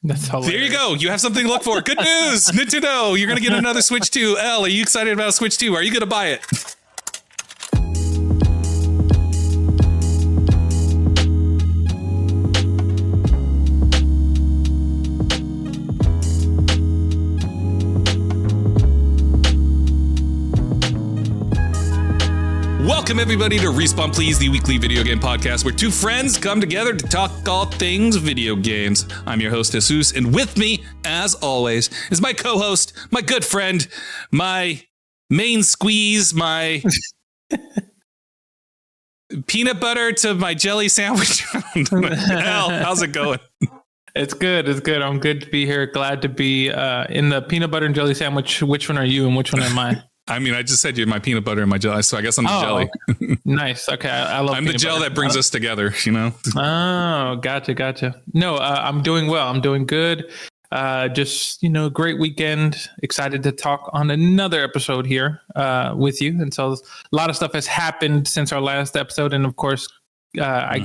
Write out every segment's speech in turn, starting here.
That's hilarious. There you go. You have something to look for. Good news, Nintendo. You're going to get another Switch 2. Elle, are you excited about Switch 2? Are you going to buy it? Welcome, everybody, to Respawn Please, the weekly video game podcast where two friends come together to talk all things video games. I'm your host, Jesus, and with me, as always, is my co-host, my good friend, my main squeeze, my peanut butter to my jelly sandwich. Elle, how's it going? It's good. It's good. I'm good to be here. Glad to be in the peanut butter and jelly sandwich. Which one are you and which one am I? I mean, I just said you're my peanut butter and my jelly, so I guess I'm the jelly. Nice. Okay, I love. I'm the gel that brings us together. You know. Oh, gotcha. No, I'm doing well. I'm doing good. Just great weekend. Excited to talk on another episode here with you. And so a lot of stuff has happened since our last episode, and of course, I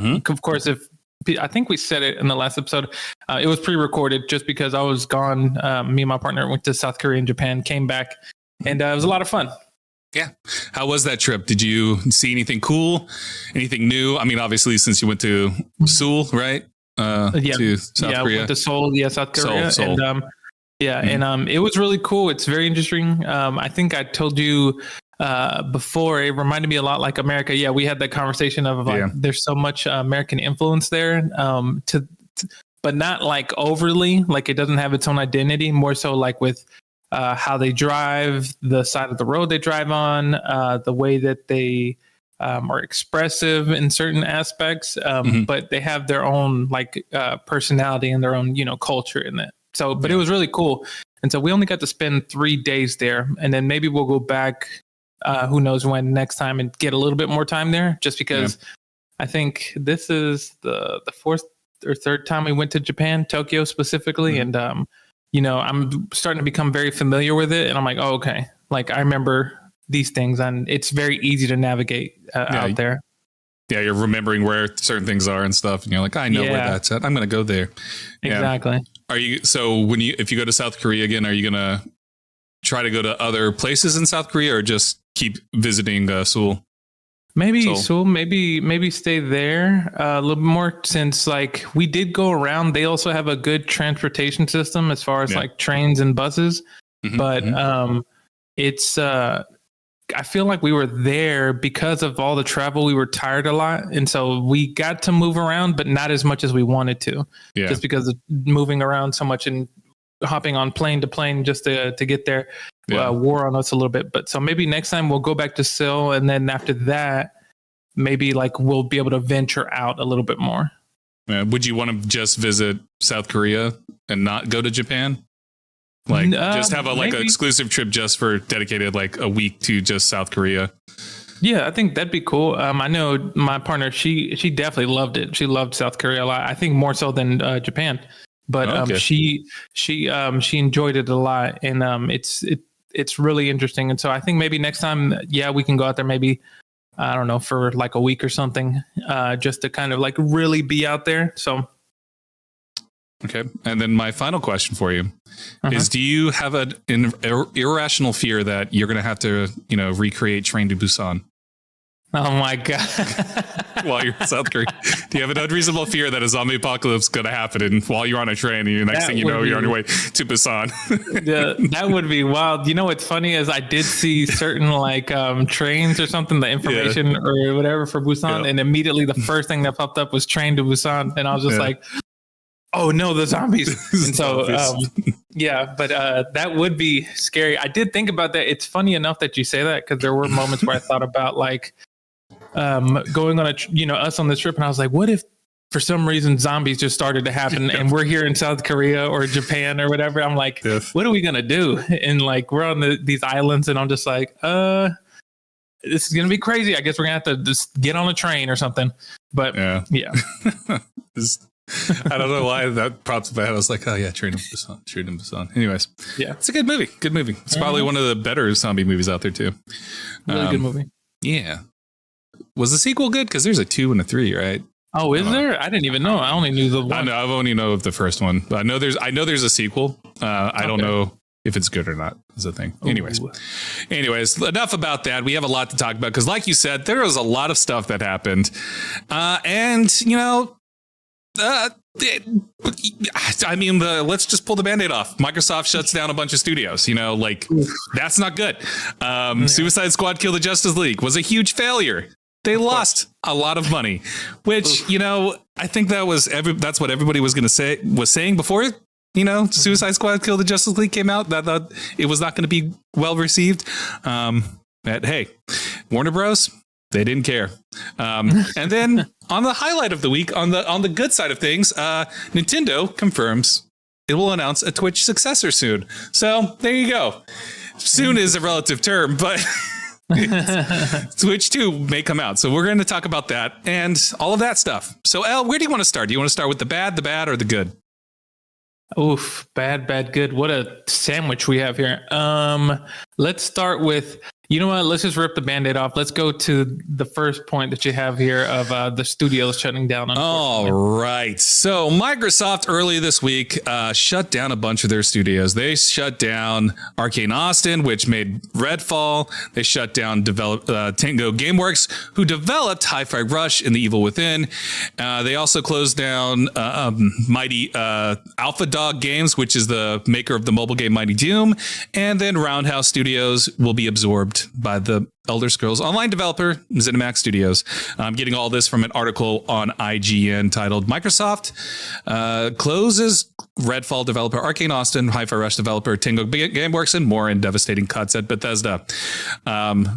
think we said it in the last episode. It was pre-recorded just because I was gone. Me and my partner went to South Korea and Japan. Came back. And it was a lot of fun. Yeah. How was that trip? Did you see anything cool? Anything new? I mean, obviously, since you went to Seoul, right? To South Korea. Went to Seoul, South Korea. Seoul. And and it was really cool. It's very interesting. I think I told you before, it reminded me a lot like America. Yeah, we had that conversation of there's so much American influence there but not like overly, like it doesn't have its own identity, more so like with how they drive, the side of the road they drive on, the way that they are expressive in certain aspects, but they have their own personality and their own culture in that. So, but it was really cool. And so we only got to spend 3 days there, and then maybe we'll go back, who knows when next time, and get a little bit more time there, just because I think this is the fourth or third time we went to Japan, Tokyo specifically, and I'm starting to become very familiar with it, and I'm like, oh, okay. Like I remember these things, and it's very easy to navigate out there. Yeah, you're remembering where certain things are and stuff, and you're like, I know where that's at. I'm going to go there. Exactly. Are you? So if you go to South Korea again, are you going to try to go to other places in South Korea, or just keep visiting Seoul? Maybe Seoul, maybe stay there a little bit more, since we did go around. They also have a good transportation system as far as trains and buses. But it's I feel like we were there because of all the travel. We were tired a lot, and so we got to move around, but not as much as we wanted to. Yeah. Just because of moving around so much and hopping on plane to plane just to get there. Wore on us a little bit. But so maybe next time we'll go back to Seoul, and then after that, maybe we'll be able to venture out a little bit more. Would you want to just visit South Korea and not go to Japan? Just have an exclusive trip just for dedicated a week to just South Korea? Yeah, I think that'd be cool. I know my partner, she definitely loved it. She loved South Korea a lot. I think more so than Japan. But she enjoyed it a lot, and it's really interesting. And so I think maybe next time, we can go out there, maybe, I don't know, for a week or something, just to kind of really be out there. So. Okay. And then my final question for you is, do you have an irrational fear that you're going to have to, recreate Train to Busan? Oh my God. While you're in South Korea, do you have an unreasonable fear that a zombie apocalypse is going to happen, and while you're on a train, and the next thing you know, you're on your way to Busan? That would be wild. What's funny is I did see certain trains or something, the information or whatever for Busan, and immediately the first thing that popped up was Train to Busan, and I was just like, oh no, the zombies. And so but that would be scary. I did think about that. It's funny enough that you say that, because there were moments where I thought about going on us on this trip, and I was like, what if for some reason zombies just started to happen and we're here in South Korea or Japan or whatever? I'm like, what are we gonna do? And we're on these islands, and I'm just like, this is gonna be crazy. I guess we're gonna have to just get on a train or something. But I don't know why that pops in my head. I was like, oh yeah, Train to Busan. Anyways, it's a good movie. It's probably one of the better zombie movies out there too. Really good movie. Yeah. Was the sequel good? Because there's a 2 and a 3, right? Oh, is there? I didn't even know. I only knew the one. I know. I've only know of the first one. But I know there's a sequel. I don't know if it's good or not is the thing. Anyways, enough about that. We have a lot to talk about because, like you said, there was a lot of stuff that happened, and you know, I mean, let's just pull the Band-Aid off. Microsoft shuts down a bunch of studios. You know, like that's not good. Suicide Squad: Kill the Justice League was a huge failure. They lost a lot of money, which, you know, I think that's what everybody was saying before, you know, Suicide Squad Kill the Justice League came out, that it was not going to be well received. But hey, Warner Bros., they didn't care. And then on the highlight of the week, on the good side of things, Nintendo confirms it will announce a Twitch successor soon. So there you go. Soon is a relative term, but Switch 2 may come out. So we're going to talk about that and all of that stuff. So, El, where do you want to start? Do you want to start with the bad, or the good? Oof, bad, good. What a sandwich we have here. Let's start with, you know what? Let's just rip the Band-Aid off. Let's go to the first point that you have here of the studios shutting down. All right. So Microsoft early this week shut down a bunch of their studios. They shut down Arcane Austin, which made Redfall. They shut down Tango Gameworks, who developed Hi-Fi Rush and The Evil Within. They also closed down Mighty Alpha Dog Games, which is the maker of the mobile game Mighty Doom. And then Roundhouse Studios will be absorbed by the Elder Scrolls Online developer, ZeniMax Studios. I'm getting all this from an article on IGN titled Microsoft closes Redfall developer Arcane Austin, Hi-Fi Rush developer Tango Gameworks, and more in devastating cuts at Bethesda.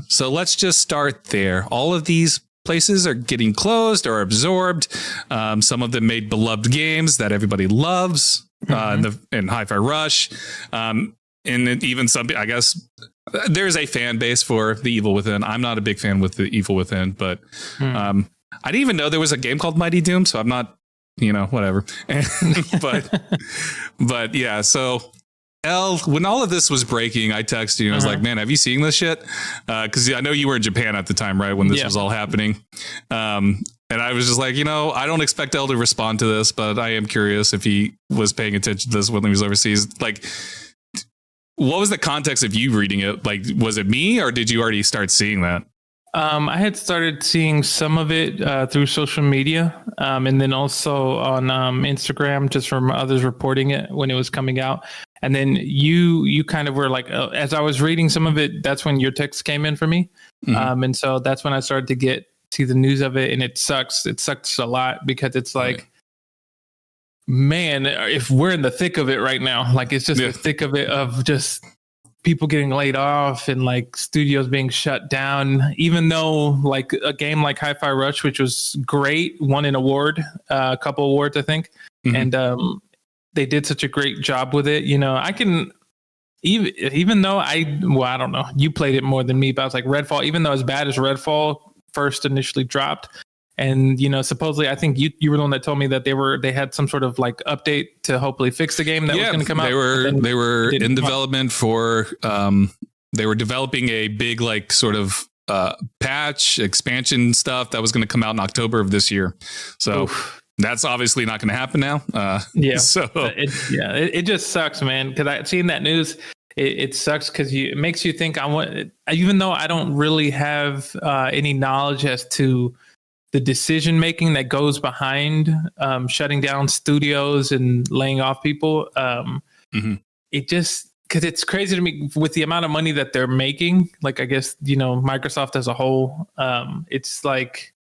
So let's just start there. All of these places are getting closed or absorbed. Some of them made beloved games that everybody loves in Hi-Fi Rush. And even some, I guess, there's a fan base for The Evil Within. I'm not a big fan with The Evil Within, but I didn't even know there was a game called Mighty Doom, so I'm not, you know, whatever. but yeah, so El, when all of this was breaking, I texted you and I was like, man, have you seen this shit? Because I know you were in Japan at the time, right, when this was all happening. And I was just like, you know, I don't expect El to respond to this, but I am curious if he was paying attention to this when he was overseas. Like, what was the context of you reading it? Like, was it me or did you already start seeing that? I had started seeing some of it through social media, and then also on Instagram, just from others reporting it when it was coming out. And then you kind of were like, as I was reading some of it, that's when your text came in for me. And so that's when I started to see the news of it, and it sucks. It sucks a lot because it's like, man, if we're in the thick of it right now, like it's just the thick of it of just people getting laid off and like studios being shut down, even though like a game like Hi-Fi Rush, which was great, won an award, a couple awards, I think. And they did such a great job with it. You know, I can, even though I don't know, you played it more than me, but I was like Redfall, even though as bad as Redfall first initially dropped, and, you know, supposedly, I think you were the one that told me that they had some sort of like update to hopefully fix the game that was going to come out. They were in development for, they were developing a big, like sort of patch expansion stuff that was going to come out in October of this year. So that's obviously not going to happen now. So it just sucks, man. Because I've seen that news. It sucks because it makes you think even though I don't really have any knowledge as to the decision making that goes behind shutting down studios and laying off people. It just, because it's crazy to me with the amount of money that they're making. Like, I guess, you know, Microsoft as a whole, it's like,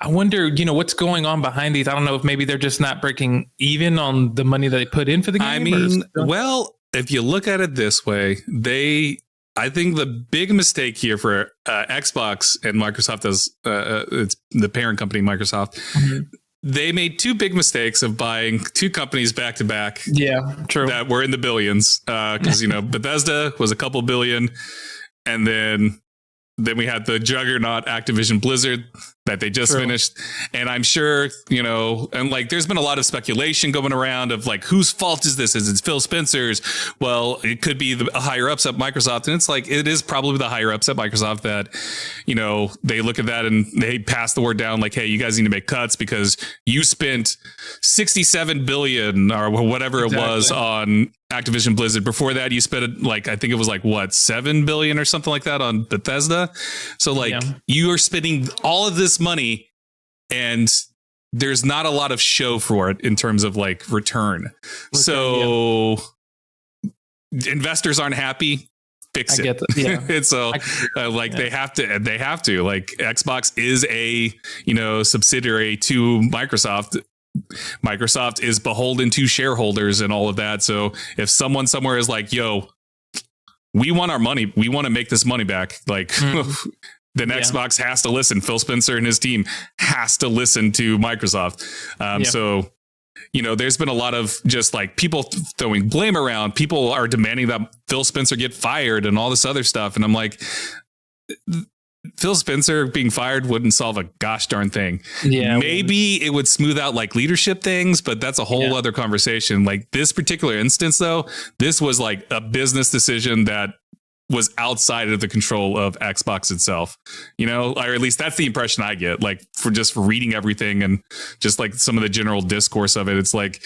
I wonder, you know, what's going on behind these. I don't know if maybe they're just not breaking even on the money that they put in for the game. I mean, well, if you look at it this way, I think the big mistake here for Xbox and Microsoft as it's the parent company, Microsoft, they made two big mistakes of buying two companies back to back. Yeah, true. That were in the billions because, you know, Bethesda was a couple billion and then then we had the juggernaut Activision Blizzard that they just finished. And I'm sure, and like there's been a lot of speculation going around of like, whose fault is this? Is it Phil Spencer's? Well, it could be the higher ups at Microsoft. And it's like, it is probably the higher ups at Microsoft that, they look at that and they pass the word down like, hey, you guys need to make cuts because you spent 67 billion or whatever it was on Activision Blizzard. Before that, you spent like, I think it was like what, 7 billion or something like that on Bethesda. So like you are spending all of this money and there's not a lot of show for it in terms of like return. So investors aren't happy. Fix it. I get that. Yeah. And so they have to like Xbox is a, subsidiary to Microsoft. Microsoft is beholden to shareholders and all of that. So if someone somewhere is like, yo, we want our money, we want to make this money back. Like then Xbox has to listen. Phil Spencer and his team has to listen to Microsoft. So, there's been a lot of just like people throwing blame around. People are demanding that Phil Spencer get fired and all this other stuff. And I'm like, Phil Spencer being fired wouldn't solve a gosh darn thing. Yeah, maybe it would smooth out like leadership things, but that's a whole other conversation. Like this particular instance, though, this was like a business decision that was outside of the control of Xbox itself, or at least that's the impression I get, like for just reading everything and just like some of the general discourse of it. It's like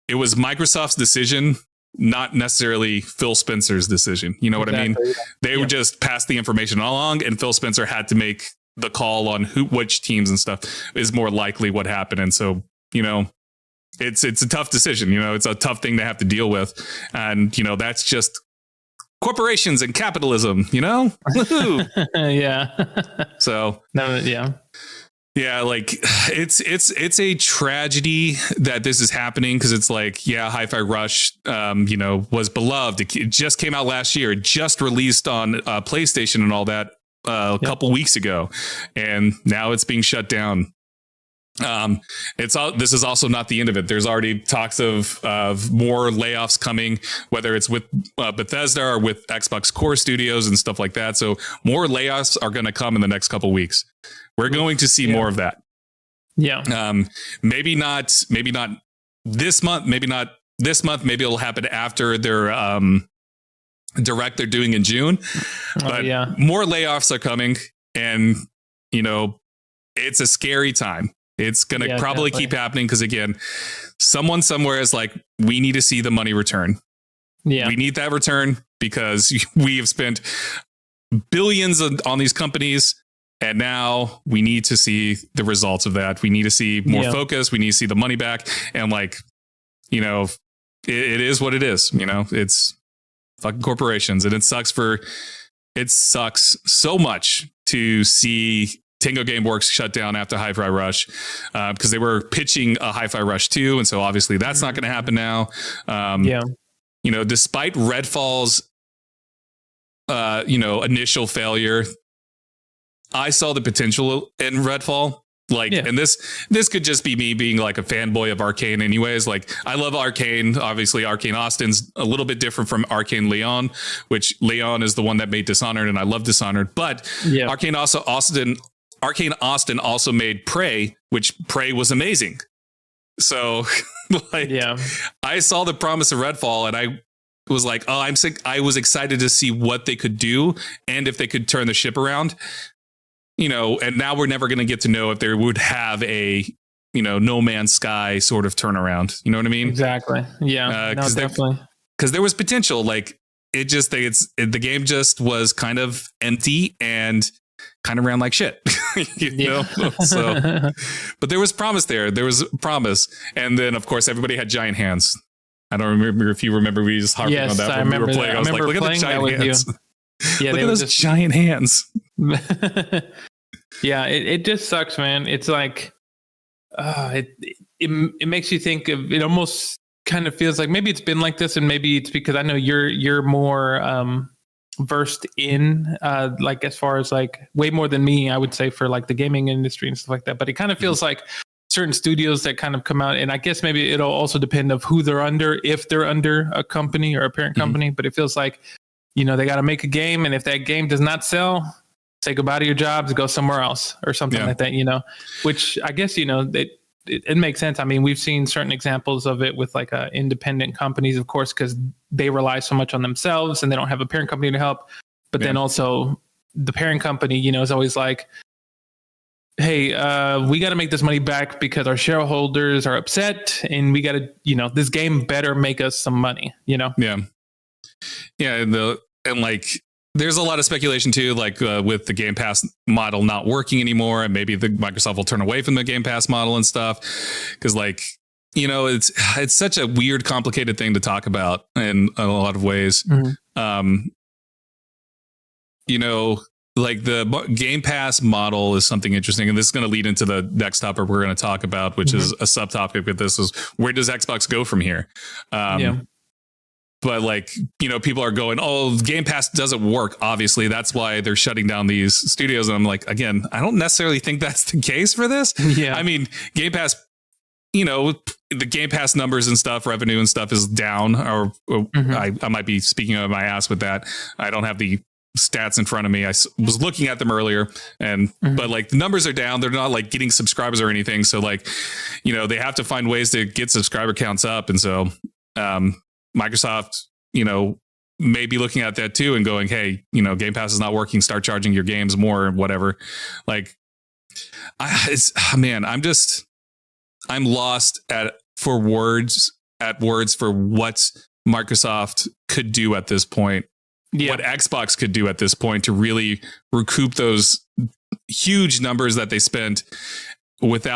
it was Microsoft's decision, not necessarily Phil Spencer's decision. You know what I mean? They would just pass the information along and Phil Spencer had to make the call on which teams and stuff is more likely what happened. And so, it's a tough decision, it's a tough thing to have to deal with. And, that's just corporations and capitalism, Yeah. So, yeah, like it's a tragedy that this is happening because it's like, Hi-Fi Rush, was beloved. It just came out last year. It just released on PlayStation and all that couple weeks ago, and now it's being shut down. This is also not the end of it. There's already talks of more layoffs coming, whether it's with Bethesda or with Xbox Core Studios and stuff like that. So more layoffs are going to come in the next couple weeks. We're going to see more of that. Yeah. Maybe not this month. Maybe not this month. Maybe it'll happen after their direct they're doing in June. But more layoffs are coming, and it's a scary time. It's going to probably keep happening because, again, someone somewhere is like, we need to see the money return. Yeah, we need that return because we have spent billions on these companies. And now we need to see the results of that. We need to see more focus. We need to see the money back. And like, it is what it is. It's fucking corporations. And it sucks so much to see Tango Gameworks shut down after Hi-Fi Rush because they were pitching a Hi-Fi Rush 2. And so obviously that's not going to happen now. Despite Redfall's, initial failure, I saw the potential in Redfall. And this could just be me being like a fanboy of Arcane anyways. Like I love Arcane. Obviously Arcane Austin's a little bit different from Arcane Leon, which Leon is the one that made Dishonored, and I love Dishonored. But Arcane Austin also made Prey, which Prey was amazing. So I saw the promise of Redfall and I was like, oh, I was excited to see what they could do and if they could turn the ship around. And now we're never going to get to know if they would have a, No Man's Sky sort of turnaround. You know what I mean? Exactly. Yeah. Definitely. Because there was potential. Like the game just was kind of empty and kind of ran like shit. So, but there was promise there. There was promise. And then, of course, everybody had giant hands. I don't remember if you remember. We just harping on that when we were playing. I was like, look at the giant hands. Yeah, look at those giant hands. Yeah, it just sucks, man. It's like it makes you think of it. Almost kind of feels like maybe it's been like this, and maybe it's because I know you're more versed in like as far as like way more than me, I would say, for like the gaming industry and stuff like that. But it kind of feels like certain studios that kind of come out, and I guess maybe it'll also depend of who they're under, if they're under a company or a parent company. But it feels like they got to make a game, and if that game does not sell, say goodbye to your jobs, go somewhere else or something like that, which I guess, it makes sense. I mean, we've seen certain examples of it with like independent companies, of course, because they rely so much on themselves and they don't have a parent company to help. But then also the parent company, is always like, hey, we got to make this money back because our shareholders are upset and we got to, this game better make us some money, Yeah. Yeah. And like, there's a lot of speculation too, like with the Game Pass model not working anymore, and maybe Microsoft will turn away from the Game Pass model and stuff. Because like, it's such a weird, complicated thing to talk about in a lot of ways. Mm-hmm. Like the Game Pass model is something interesting, and this is going to lead into the next topic we're going to talk about, which is a subtopic with this: is where does Xbox go from here? But like, people are going, oh, Game Pass doesn't work. Obviously, that's why they're shutting down these studios. And I'm like, again, I don't necessarily think that's the case for this. Yeah. I mean, Game Pass, the Game Pass numbers and stuff, revenue and stuff is down. Or I might be speaking out of my ass with that. I don't have the stats in front of me. I was looking at them earlier, but like the numbers are down. They're not like getting subscribers or anything. So like, they have to find ways to get subscriber counts up. And so, Microsoft, may be looking at that too and going, hey, Game Pass is not working. Start charging your games more or whatever. Like, I'm lost for words for what Microsoft could do at this point. Yeah. What Xbox could do at this point to really recoup those huge numbers that they spent with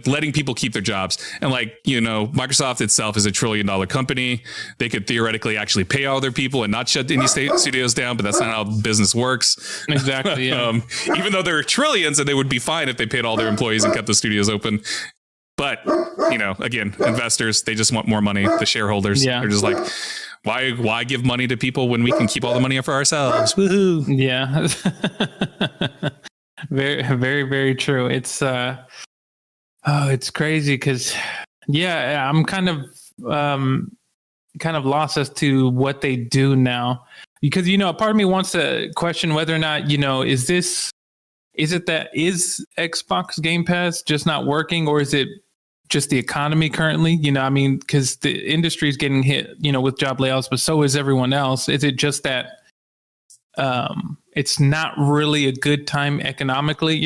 letting people keep their jobs. And like, Microsoft itself is $1 trillion company. They could theoretically actually pay all their people and not shut any studios down, but that's not how business works. Exactly. Yeah. Even though there are trillions, and they would be fine if they paid all their employees and kept the studios open. But, again, investors, they just want more money. The shareholders, they're just like, why give money to people when we can keep all the money for ourselves? Woohoo. Yeah. Very, very, very true. It's, it's crazy because, I'm kind of lost as to what they do now, because a part of me wants to question whether or not is Xbox Game Pass just not working, or is it just the economy currently? Because the industry is getting hit, with job layoffs, but so is everyone else. Is it just that it's not really a good time economically?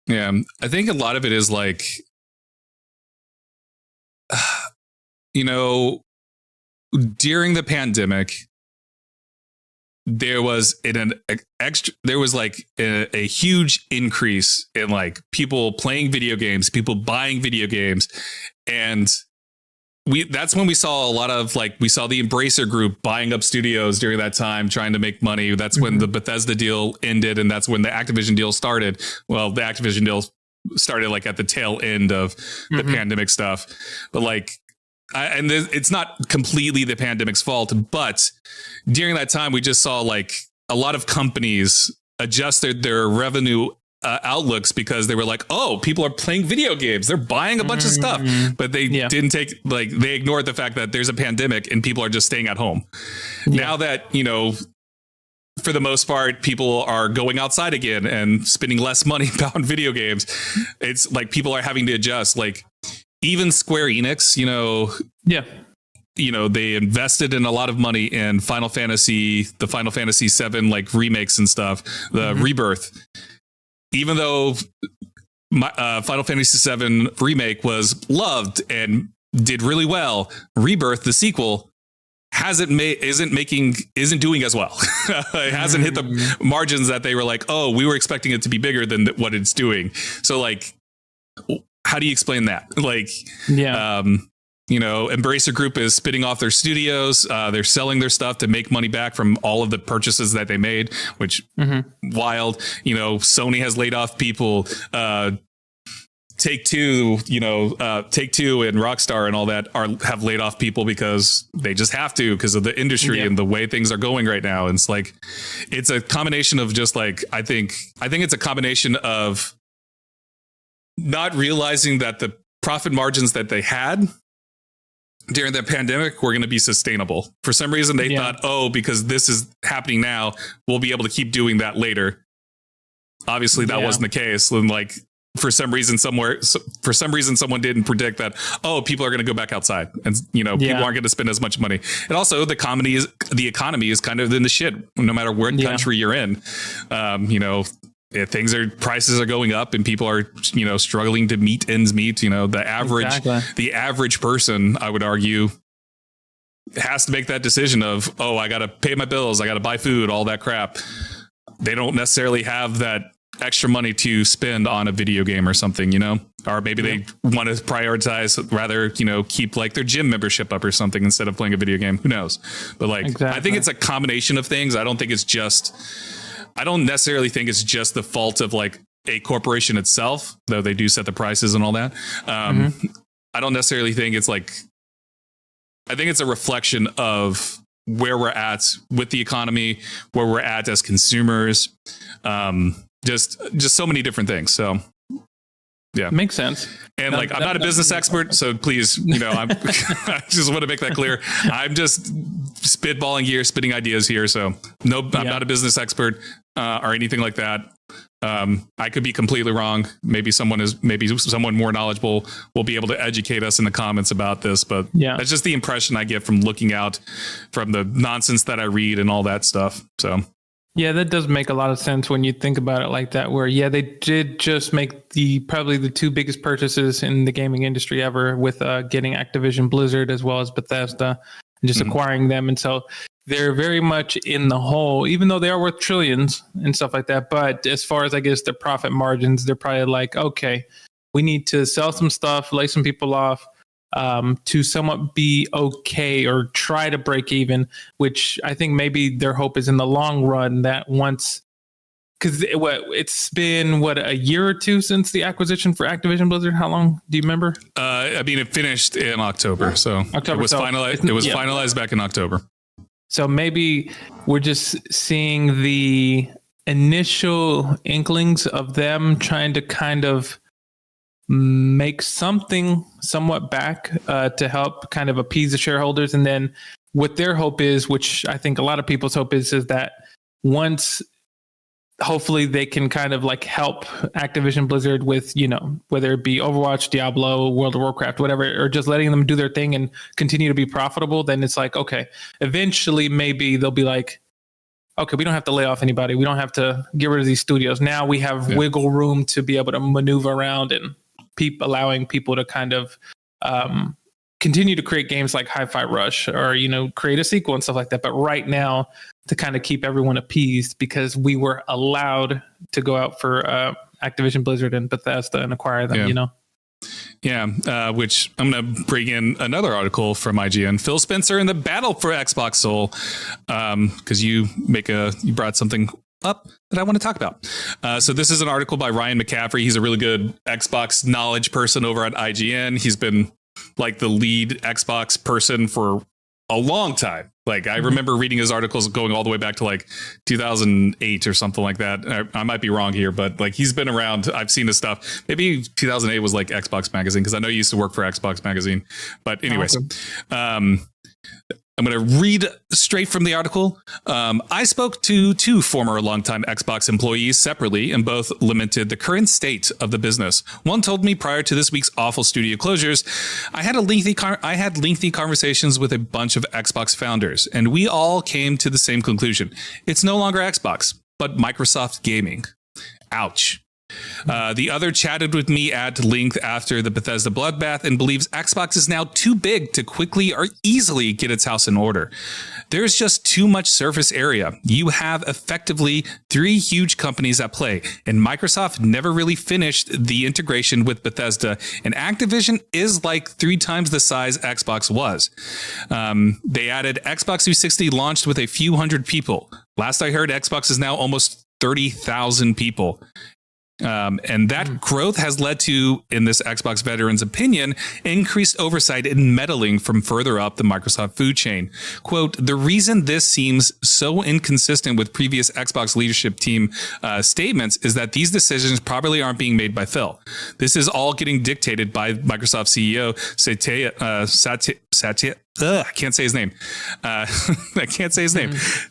Yeah, I think a lot of it is like, during the pandemic, there was a huge increase in like people playing video games, people buying video games, and that's when we saw a lot of we saw the Embracer Group buying up studios during that time, trying to make money. That's when the Bethesda deal ended, and that's when the Activision deal started. Well, the Activision deal started like at the tail end of the pandemic stuff, but it's not completely the pandemic's fault, but during that time, we just saw like a lot of companies adjusted their revenue outlooks because they were like, oh, people are playing video games. They're buying a bunch of stuff, but they didn't they ignored the fact that there's a pandemic and people are just staying at home. Yeah. Now that, for the most part, people are going outside again and spending less money on video games. It's like people are having to adjust. Like even Square Enix, they invested in a lot of money in the Final Fantasy VII remakes and stuff, the Rebirth. Even though Final Fantasy VII remake was loved and did really well, Rebirth, the sequel, isn't doing as well. It hasn't hit the margins that they were like, oh, we were expecting it to be bigger than what it's doing. So like, how do you explain that? Embracer Group is spinning off their studios. They're selling their stuff to make money back from all of the purchases that they made, which wild. Sony has laid off people. Take-Two and Rockstar and all that have laid off people because they just have to because of the industry and the way things are going right now. And it's like, it's a combination of just like, I think it's a combination of not realizing that the profit margins that they had during the pandemic were going to be sustainable. For some reason, they thought, because this is happening now, we'll be able to keep doing that later. Obviously, that wasn't the case. And like, for some reason, someone didn't predict that, people are going to go back outside and, people aren't going to spend as much money. And also the economy is kind of in the shit, no matter what country you're in. Prices are going up and people are, struggling to meet ends meet. The average person, I would argue, has to make that decision of, I got to pay my bills. I got to buy food, all that crap. They don't necessarily have that extra money to spend on a video game or something, or maybe they want to prioritize rather, keep like their gym membership up or something instead of playing a video game. Who knows? But I think it's a combination of things. I don't necessarily think it's just the fault of like a corporation itself, though they do set the prices and all that. I don't necessarily think it's like, I think it's a reflection of where we're at with the economy, where we're at as consumers, just so many different things. So yeah, makes sense. And I'm not a business expert, so please, I just want to make that clear. I'm just spitballing here, spitting ideas here. So no, I'm not a business expert or anything like that. I could be completely wrong. Maybe someone more knowledgeable will be able to educate us in the comments about this. But that's just the impression I get from looking out from the nonsense that I read and all that stuff. So. Yeah, that does make a lot of sense when you think about it like that, where, they did just make probably the two biggest purchases in the gaming industry ever with getting Activision Blizzard as well as Bethesda and just acquiring them. And so they're very much in the hole, even though they are worth trillions and stuff like that. But as far as, I guess, their profit margins, they're probably like, okay, we need to sell some stuff, lay some people off, to somewhat be okay or try to break even, which I think maybe their hope is in the long run that once, because it's been a year or two since the acquisition for Activision Blizzard. How long do you remember? It finished in October, so October, it was finalized. It was finalized back in October. So maybe we're just seeing the initial inklings of them trying to kind of make something somewhat back to help kind of appease the shareholders. And then what their hope is, which I think a lot of people's hope is that once hopefully they can kind of like help Activision Blizzard with, whether it be Overwatch, Diablo, World of Warcraft, whatever, or just letting them do their thing and continue to be profitable, then it's like, okay, eventually maybe they'll be like, okay, we don't have to lay off anybody. We don't have to get rid of these studios. Now we have wiggle room to be able to maneuver around and allowing people to kind of continue to create games like Hi-Fi Rush or, create a sequel and stuff like that. But right now, to kind of keep everyone appeased because we were allowed to go out for Activision Blizzard and Bethesda and acquire them, Yeah, which I'm going to bring in another article from IGN. Phil Spencer in the battle for Xbox Soul, because you brought something up that I want to talk about. So this is an article by Ryan McCaffrey. He's a really good Xbox knowledge person over at IGN. He's been like the lead Xbox person for a long time. Like I remember reading his articles going all the way back to like 2008 or something like that. I might be wrong here, but like he's been around. I've seen his stuff. Maybe 2008 was like Xbox Magazine, because I know he used to work for Xbox Magazine. But anyways, I'm going to read straight from the article. I spoke to two former longtime Xbox employees separately, and both lamented the current state of the business. One told me prior to this week's awful studio closures, I had lengthy conversations with a bunch of Xbox founders, and we all came to the same conclusion. It's no longer Xbox, but Microsoft Gaming. Ouch. The other chatted with me at length after the Bethesda bloodbath and believes Xbox is now too big to quickly or easily get its house in order. There's just too much surface area. You have effectively three huge companies at play, and Microsoft never really finished the integration with Bethesda, and Activision is like 3 times the size Xbox was. They added Xbox 360 launched with a few hundred people. Last I heard, Xbox is now almost 30,000 people. And that growth has led to, in this Xbox veteran's opinion, increased oversight and meddling from further up the Microsoft food chain. Quote, the reason this seems so inconsistent with previous Xbox leadership team statements is that these decisions probably aren't being made by Phil. This is all getting dictated by Microsoft CEO Satya. I can't say his name.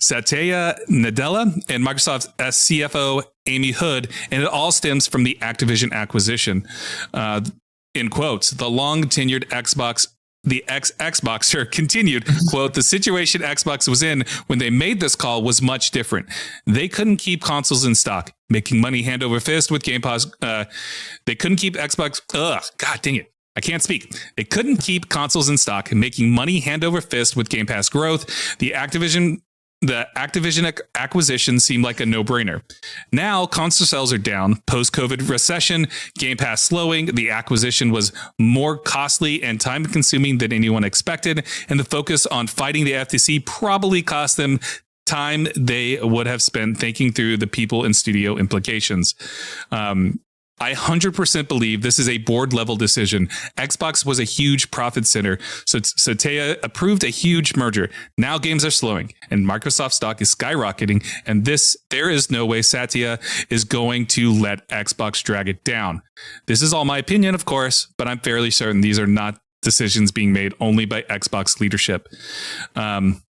Satya Nadella and Microsoft's CFO Amy Hood, and it all stems from the Activision acquisition. In quotes, the long-tenured the ex-Xboxer continued, quote, the situation Xbox was in when they made this call was much different. They couldn't keep consoles in stock, making money hand over fist with Game Pass. They couldn't keep Xbox. God dang it. I can't speak. They couldn't keep consoles in stock and making money hand over fist with Game Pass growth. The Activision acquisition seemed like a no-brainer. Now console sales are down, post-COVID recession, Game Pass slowing. The acquisition was more costly and time-consuming than anyone expected, and the focus on fighting the FTC probably cost them time they would have spent thinking through the people and studio implications. I 100% believe this is a board level decision. Xbox was a huge profit center, so Taya approved a huge merger. Now games are slowing and Microsoft stock is skyrocketing, and there is no way Satya is going to let Xbox drag it down. This is all my opinion, of course, but I'm fairly certain these are not decisions being made only by Xbox leadership. And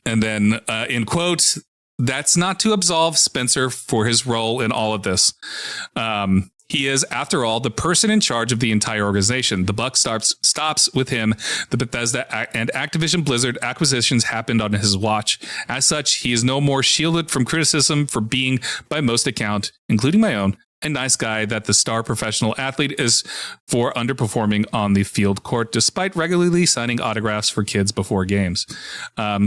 then in quotes, that's not to absolve Spencer for his role in all of this. He is, after all, the person in charge of the entire organization. The buck stops with him. The Bethesda and Activision Blizzard acquisitions happened on his watch. As such, he is no more shielded from criticism for being, by most account, including my own, a nice guy that the star professional athlete is for underperforming on the field court, despite regularly signing autographs for kids before games.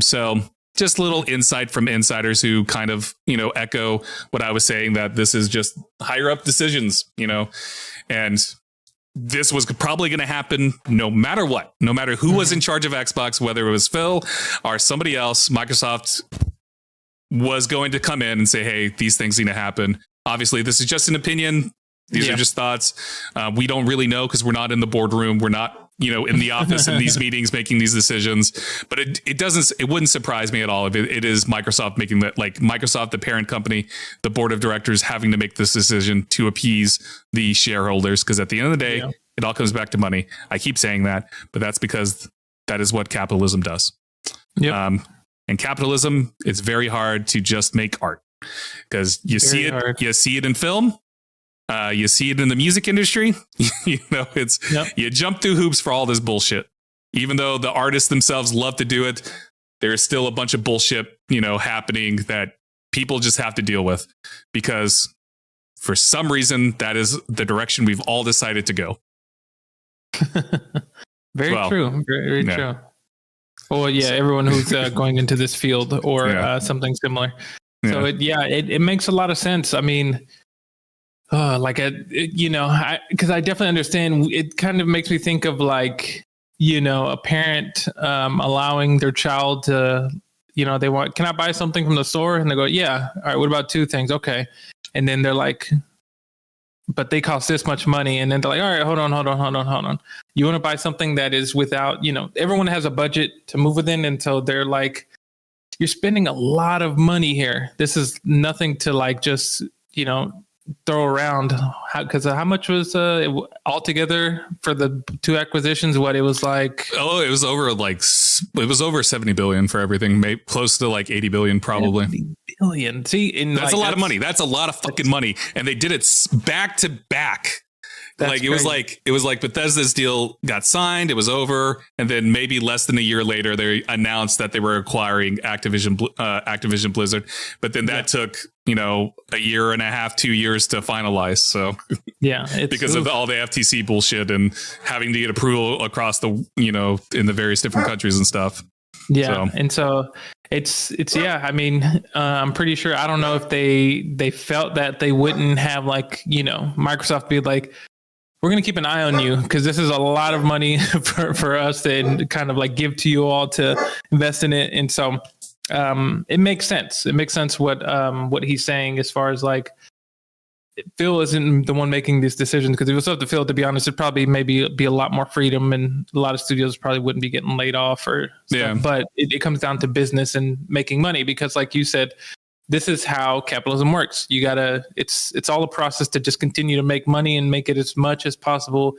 So just a little insight from insiders who kind of, echo what I was saying, that this is just higher up decisions, and this was probably going to happen no matter what, no matter who was in charge of Xbox, whether it was Phil or somebody else. Microsoft was going to come in and say, hey, these things need to happen. Obviously, this is just an opinion. These are just thoughts. We don't really know because we're not in the boardroom. We're not, in the office in these meetings making these decisions. But it wouldn't surprise me at all if it is Microsoft making that, like Microsoft, the parent company, the board of directors having to make this decision to appease the shareholders. Because at the end of the day, it all comes back to money. I keep saying that, but that's because that is what capitalism does. Yep. And capitalism, it's very hard to just make art, because you see it in film. You see it in the music industry. You jump through hoops for all this bullshit. Even though the artists themselves love to do it, there's still a bunch of bullshit, happening that people just have to deal with, because for some reason that is the direction we've all decided to go. Very true. Very true. Well, everyone who's going into this field or something similar. So it makes a lot of sense. I mean, because I definitely understand. It kind of makes me think of like, a parent allowing their child to, they want, can I buy something from the store? And they go, yeah. All right. What about 2 things? Okay. And then they're like, but they cost this much money. And then they're like, all right, hold on. You want to buy something that is without, everyone has a budget to move within. And so they're like, you're spending a lot of money here. This is nothing to like, just, throw around, because how much was altogether for the 2 acquisitions? What it was like? Oh, it was over 70 billion for everything, maybe close to like 80 billion, probably. 70 billion. See, that's a lot of money. That's a lot of fucking money, and they did it back to back. It was like Bethesda's deal got signed, it was over, and then maybe less than a year later they announced that they were acquiring Activision Blizzard, but then that took a year and a half, 2 years to finalize. So because of all the FTC bullshit and having to get approval across the in the various different countries and stuff. And so it's I mean, I'm pretty sure, I don't know if they felt that they wouldn't have Microsoft be like, we're going to keep an eye on you because this is a lot of money for us to kind of like give to you all to invest in it. And so it makes sense. It makes sense what he's saying as far as like, Phil isn't the one making these decisions, because if it was up to Phil, to be honest, it'd probably maybe be a lot more freedom, and a lot of studios probably wouldn't be getting laid off or stuff. Yeah. But it comes down to business and making money, because like you said, this is how capitalism works. You gotta, it's all a process to just continue to make money and make it as much as possible,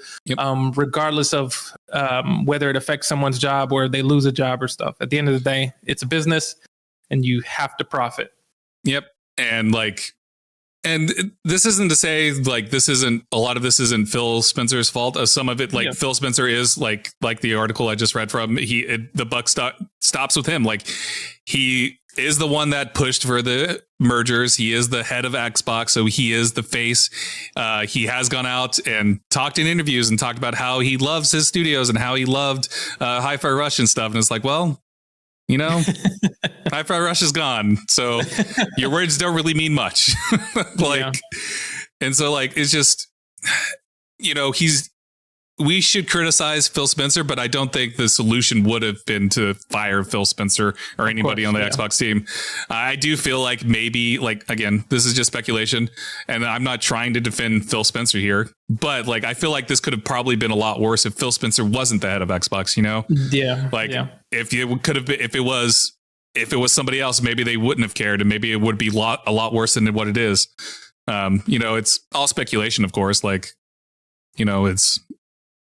regardless of whether it affects someone's job or they lose a job or stuff. At the end of the day, it's a business and you have to profit. Yep. And this isn't to say like a lot of this isn't Phil Spencer's fault. Some of it, like Phil Spencer is like the article I just read from, the buck stops with him. Like, he is the one that pushed for the mergers. He is the head of Xbox, so he is the face. He has gone out and talked in interviews and talked about how he loves his studios and how he loved Hi-Fi Rush and stuff. And it's like, well, you know, Hi-Fi Rush is gone, so your words don't really mean much. And so like, it's just, you know, we should criticize Phil Spencer, but I don't think the solution would have been to fire Phil Spencer or anybody on the Xbox team. I do feel like maybe, like, again, this is just speculation, and I'm not trying to defend Phil Spencer here, but like, I feel like this could have probably been a lot worse if Phil Spencer wasn't the head of Xbox, you know? Yeah. Like, if it could have been, if it was somebody else, maybe they wouldn't have cared, and maybe it would be a lot worse than what it is. You know, it's all speculation, of course. Like, you know, it's,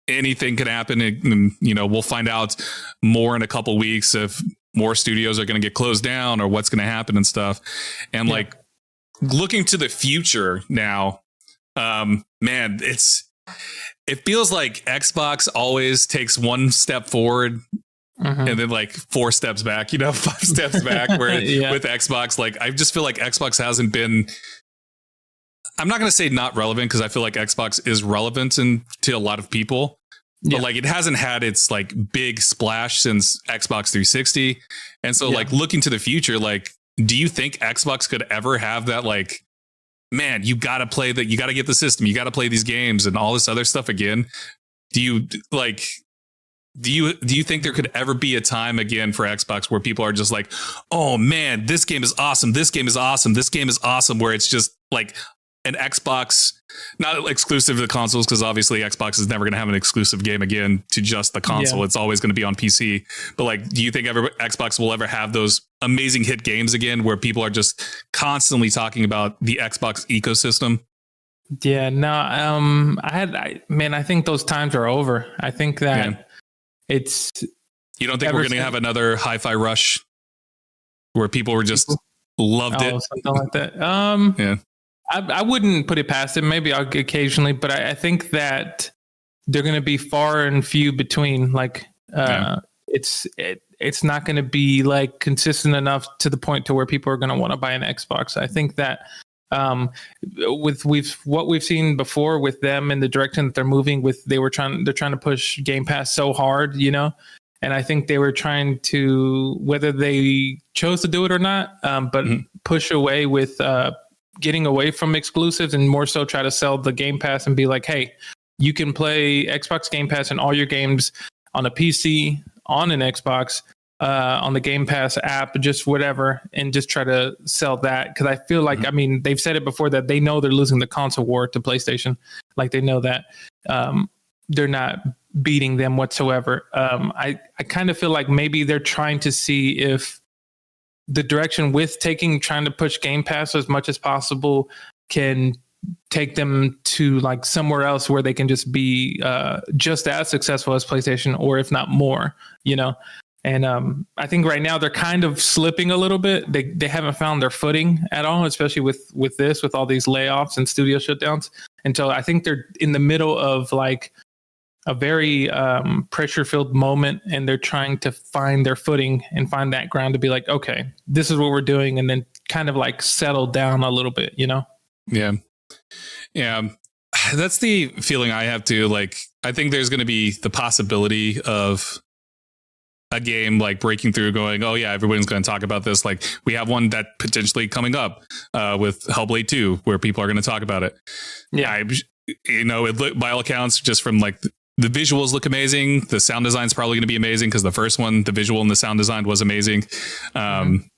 anything could happen, and you know, we'll find out more in a couple weeks if more studios are going to get closed down or what's going to happen and stuff. And like, looking to the future now, man, it feels like Xbox always takes one step forward and then like 4 steps back, you know, 5 steps back, where with Xbox, like, I just feel like Xbox hasn't been, I'm not going to say not relevant, because I feel like Xbox is relevant to a lot of people, but like, it hasn't had its like big splash since Xbox 360. And so like, looking to the future, like, do you think Xbox could ever have that, like, man, you got to play that, you got to get the system, you got to play these games and all this other stuff again? Do you think there could ever be a time again for Xbox where people are just like, oh man, this game is awesome, this game is awesome, this game is awesome, where it's just like an Xbox, not exclusive to the consoles, because obviously Xbox is never going to have an exclusive game again to just the console. It's always going to be on PC. But like, do you think Xbox will ever have those amazing hit games again, where people are just constantly talking about the Xbox ecosystem? Yeah, no, I think those times are over. I think that it's. You don't think we're going to have another Hi-Fi Rush where people were just loved it? Something like that. I wouldn't put it past it. Maybe I'll occasionally, but I think that they're going to be far and few between. Like, it's not going to be like consistent enough to the point to where people are going to want to buy an Xbox. I think that with what we've seen before with them and the direction that they're moving with, they're trying to push Game Pass so hard, you know. And I think they were trying to, whether they chose to do it or not, but push away with. Getting away from exclusives and more so try to sell the Game Pass and be like, hey, you can play Xbox Game Pass and all your games on a PC, on an Xbox, on the Game Pass app, just whatever, and just try to sell that. Because I feel like, I mean, they've said it before that they know they're losing the console war to PlayStation. Like, they know that they're not beating them whatsoever. I kind of feel like maybe they're trying to see if the direction with trying to push Game Pass as much as possible can take them to like somewhere else where they can just be just as successful as PlayStation, or if not more, you know. And I think right now they're kind of slipping a little bit. They haven't found their footing at all, especially with all these layoffs and studio shutdowns. Until I think they're in the middle of like a very pressure-filled moment, and they're trying to find their footing and find that ground to be like, okay, this is what we're doing, and then kind of like settle down a little bit, you know? Yeah. That's the feeling I have too. Like, I think there's going to be the possibility of a game like breaking through, going, oh yeah, everyone's going to talk about this. Like, we have one that potentially coming up with Hellblade 2, where people are going to talk about it. Yeah. By all accounts, just from like the visuals look amazing. The sound design is probably going to be amazing, because the first one, the visual and the sound design was amazing.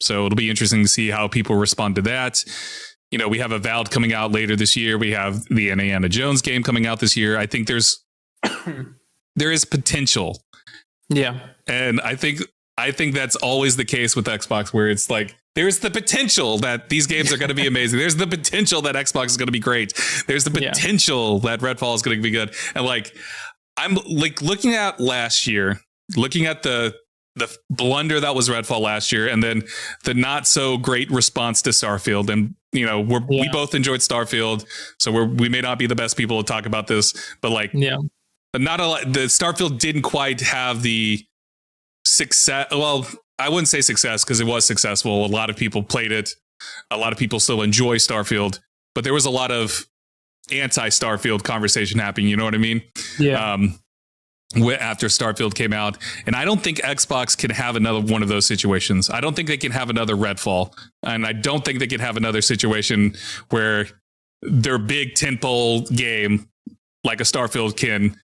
So it'll be interesting to see how people respond to that. we have Avowed coming out later this year. We have the Indiana Jones game coming out this year. I think there is potential. Yeah. And I think that's always the case with Xbox, where it's like, there's the potential that these games are going to be amazing. There's the potential that Xbox is going to be great. There's the potential that Redfall is going to be good. And like, I'm like looking at last year, looking at the blunder that was Redfall last year, and then the not so great response to Starfield. And, we both enjoyed Starfield, so we may not be the best people to talk about this, but like, not a lot. The Starfield didn't quite have the success. Well, I wouldn't say success, because it was successful. A lot of people played it. A lot of people still enjoy Starfield, but there was a lot of anti-Starfield conversation happening. You know what I mean? Yeah. After Starfield came out, and I don't think Xbox can have another one of those situations. I don't think they can have another Redfall, and I don't think they can have another situation where their big tentpole game like a Starfield can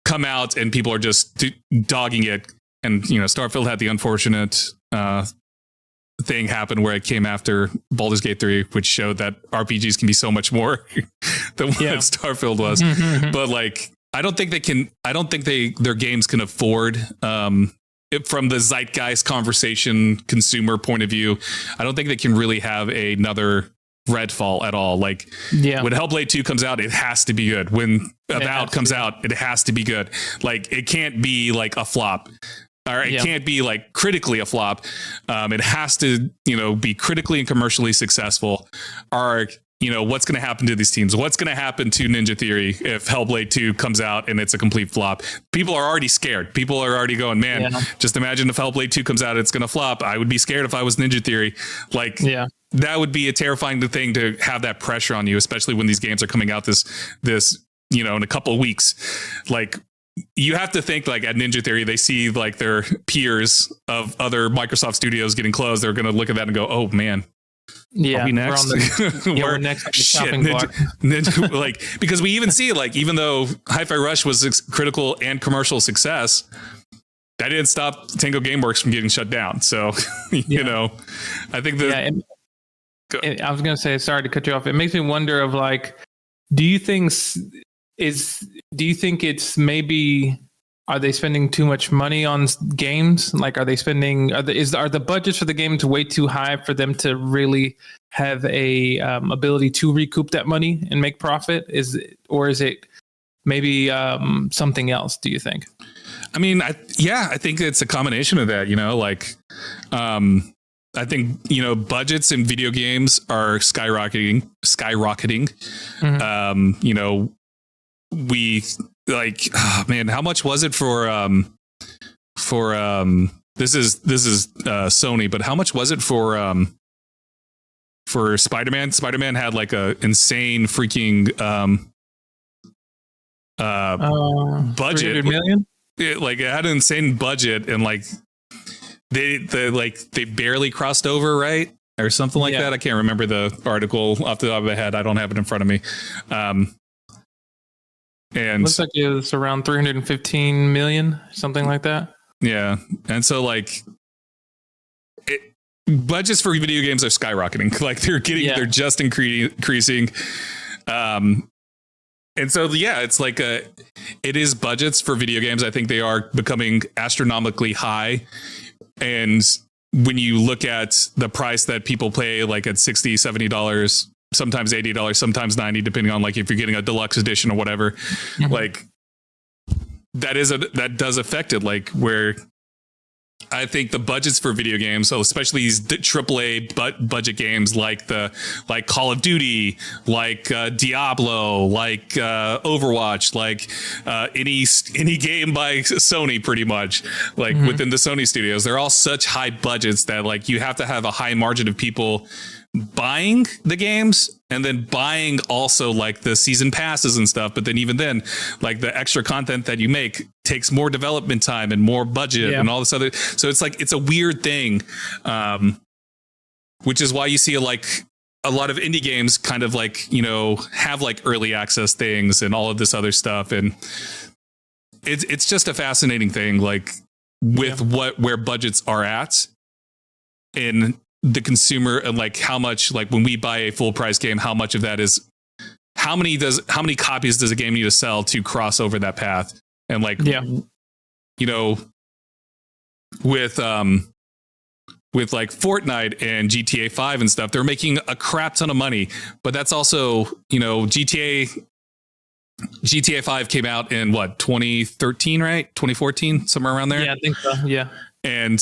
come out and people are just dogging it. And Starfield had the unfortunate thing happen where it came after Baldur's Gate 3, which showed that RPGs can be so much more than what Starfield was. But like, I don't think their games can afford, from the zeitgeist conversation consumer point of view, I don't think they can really have another Redfall at all. Like, when Hellblade 2 comes out, it has to be good. When Avowed comes out, it has to be good. Like, it can't be like a flop. Or it can't be like critically a flop. It has to, be critically and commercially successful. Or, what's going to happen to these teams? What's going to happen to Ninja Theory if Hellblade 2 comes out and it's a complete flop? People are already scared. People are already going, man, just imagine if Hellblade 2 comes out, it's going to flop. I would be scared if I was Ninja Theory. Like, that would be a terrifying thing to have that pressure on you, especially when these games are coming out this, in a couple of weeks. Like, you have to think like at Ninja Theory, they see like their peers of other Microsoft studios getting closed. They're going to look at that and go, oh man. Yeah. Are we next? We're next on the shopping block. Ninja, like, because we even see like, even though Hi-Fi Rush was critical and commercial success, that didn't stop Tango Gameworks from getting shut down. So, I think that I was going to say, sorry to cut you off. It makes me wonder of like, do you think it's maybe, are they spending too much money on games? Like, are the budgets for the games way too high for them to really have a ability to recoup that money and make profit? Is it maybe something else? Do you think? I mean, I think it's a combination of that. I think, budgets in video games are skyrocketing. Mm-hmm. We like, oh man, how much was it for this is Sony, but how much was it for Spider-Man? Spider-Man had like a insane freaking budget. 300 million? It had an insane budget, and like they barely crossed over, right? Or something like that. I can't remember the article off the top of my head. I don't have it in front of me. And looks like it's around 315 million, something like that. Yeah. And so like budgets for video games are skyrocketing. Like they're just increasing. And so, it's like it is budgets for video games. I think they are becoming astronomically high. And when you look at the price that people pay, like at $60, $70, sometimes $80, sometimes $90, depending on like if you're getting a deluxe edition or whatever, mm-hmm. like that does affect it. Like where I think the budgets for video games, so especially these AAA budget games like Call of Duty, like Diablo, like Overwatch, like any game by Sony, pretty much, like mm-hmm. within the Sony studios, they're all such high budgets that like you have to have a high margin of people buying the games and then buying also like the season passes and stuff. But then even then, like the extra content that you make takes more development time and more budget and all this other. So it's like, it's a weird thing, which is why you see like a lot of indie games kind of like, have like early access things and all of this other stuff. And it's just a fascinating thing, like with where budgets are at in the consumer and like how much, like when we buy a full price game, how much of that is, how many copies does a game need to sell to cross over that path? And like, you know, with like Fortnite and GTA 5 and stuff, they're making a crap ton of money, but that's also, you know, GTA 5 came out in what, 2013, right? 2014, somewhere around there. Yeah, I think so. Yeah. And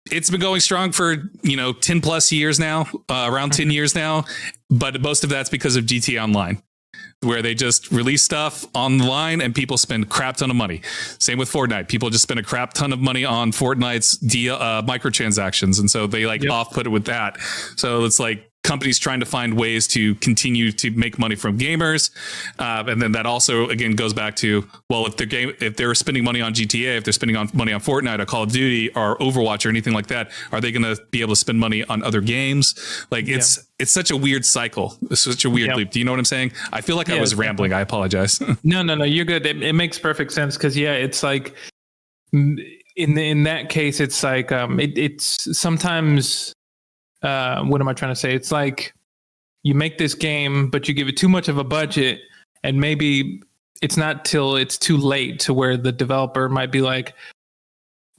it's been going strong for, you know, 10 plus years now, around 10 years now. But most of that's because of GTA Online, where they just release stuff online and people spend crap ton of money. Same with Fortnite. People just spend a crap ton of money on Fortnite's microtransactions. And so they like off put it with that. So it's like companies trying to find ways to continue to make money from gamers. And then that also, again, goes back to, well, if they're spending money on GTA, if they're spending money on Fortnite or Call of Duty or Overwatch or anything like that, are they going to be able to spend money on other games? Like it's such a weird cycle. It's such a weird loop. Do you know what I'm saying? I feel like I was rambling. I apologize. No, you're good. It makes perfect sense. Cause it's like in that case, it's like, it's sometimes, what am I trying to say? It's like you make this game, but you give it too much of a budget, and maybe it's not till it's too late to where the developer might be like,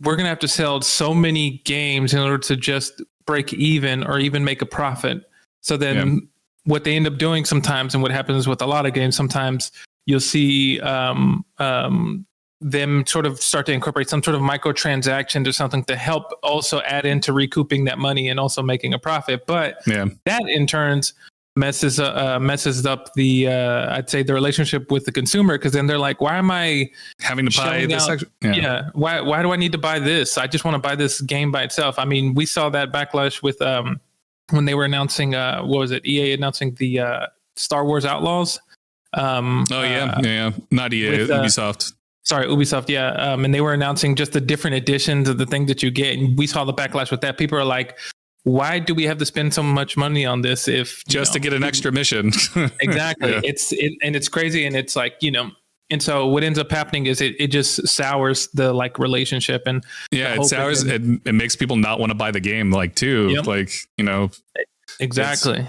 we're going to have to sell so many games in order to just break even or even make a profit. So then what they end up doing sometimes, and what happens with a lot of games, sometimes you'll see them sort of start to incorporate some sort of microtransaction to something to help also add into recouping that money and also making a profit. But that in turns messes up the I'd say the relationship with the consumer, because then they're like, why am I having to buy this? Why do I need to buy this? I just want to buy this game by itself. I mean, we saw that backlash with when they were announcing what was it, EA announcing the Star Wars Outlaws. Not EA, Ubisoft. Sorry, Ubisoft, and they were announcing just the different editions of the thing that you get, and we saw the backlash with that. People are like, why do we have to spend so much money on this if just to get an extra mission? Exactly. It's crazy, and it's like, you know, and so what ends up happening is it just sours the like relationship, and it sours it makes people not want to buy the game, like too. Like, you know, exactly.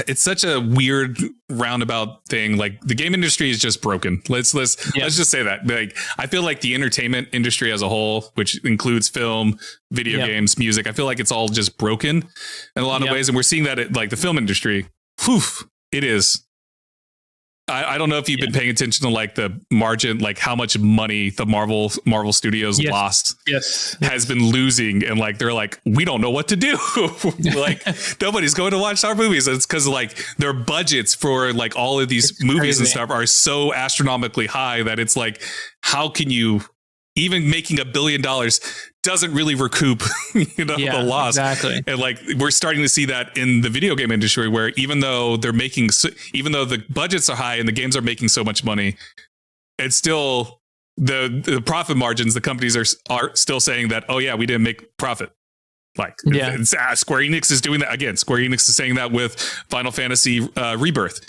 It's such a weird roundabout thing. Like the game industry is just broken. Let's just say that. Like, I feel like the entertainment industry as a whole, which includes film, video games, music, I feel like it's all just broken in a lot of ways. And we're seeing that like the film industry, it is. I don't know if you've been paying attention to like the margin, like how much money the Marvel Studios lost has been losing. And like, they're like, we don't know what to do. Like nobody's going to watch our movies. It's because like their budgets for like all of these movies and stuff are so astronomically high that it's like, how can you, even making $1 billion doesn't really recoup, the loss. Exactly. And like, we're starting to see that in the video game industry, where even though the budgets are high and the games are making so much money, it's still the profit margins. The companies are still saying that, oh yeah, we didn't make profit. Like Square Enix is doing that again. Square Enix is saying that with Final Fantasy Rebirth.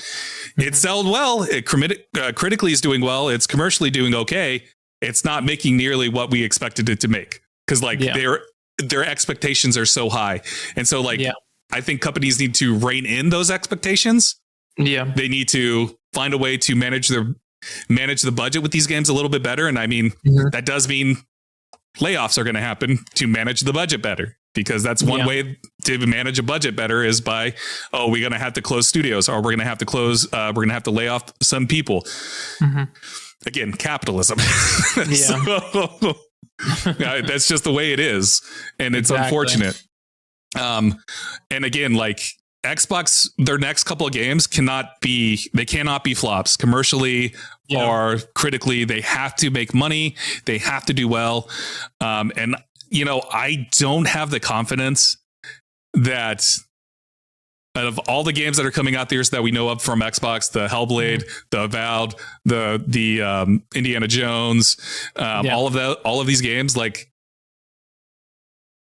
It sold well. It critically is doing well. It's commercially doing okay. It's not making nearly what we expected it to make, because like their expectations are so high. And so like, I think companies need to rein in those expectations. They need to find a way to manage the budget with these games a little bit better. And I mean, that does mean layoffs are going to happen to manage the budget better, because that's one way to manage a budget better is by, we're going to have to close studios, or we're going to have to lay off some people. Again, capitalism. That's just the way it is. And it's unfortunate. And again, like Xbox, their next couple of games cannot be flops commercially or critically. They have to make money. They have to do well. And, I don't have the confidence that out of all the games that are coming out there that we know of from Xbox, the Hellblade, the Avowed, the Indiana Jones, all of these games, like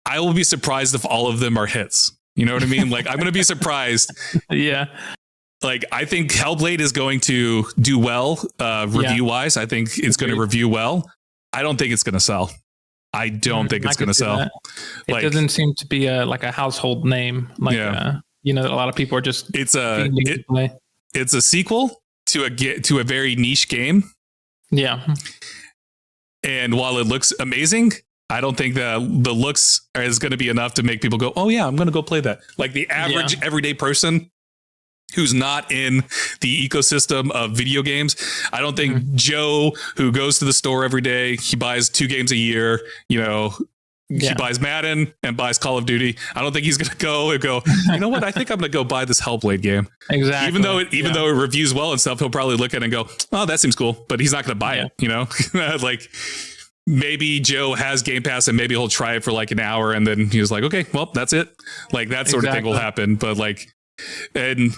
I will be surprised if all of them are hits. You know what I mean? Like I'm going to be surprised. Like I think Hellblade is going to do well review wise. I think it's going to review well. I don't think it's going to sell. I don't think it's going to sell. It doesn't seem to be a household name. A lot of people are just. It's a sequel to a very niche game. Yeah. And while it looks amazing, I don't think the looks is going to be enough to make people go, oh yeah, I'm going to go play that. Like the average everyday person who's not in the ecosystem of video games. I don't think Joe, who goes to the store every day, he buys 2 games a year, he buys Madden and buys Call of Duty. I don't think he's going to go and go, you know what? I think I'm going to go buy this Hellblade game. Exactly. Even though it reviews well and stuff, he'll probably look at it and go, oh, that seems cool, but he's not going to buy it, like maybe Joe has Game Pass and maybe he'll try it for like an hour and then he was like, okay, well, that's it. Like that sort of thing will happen. But and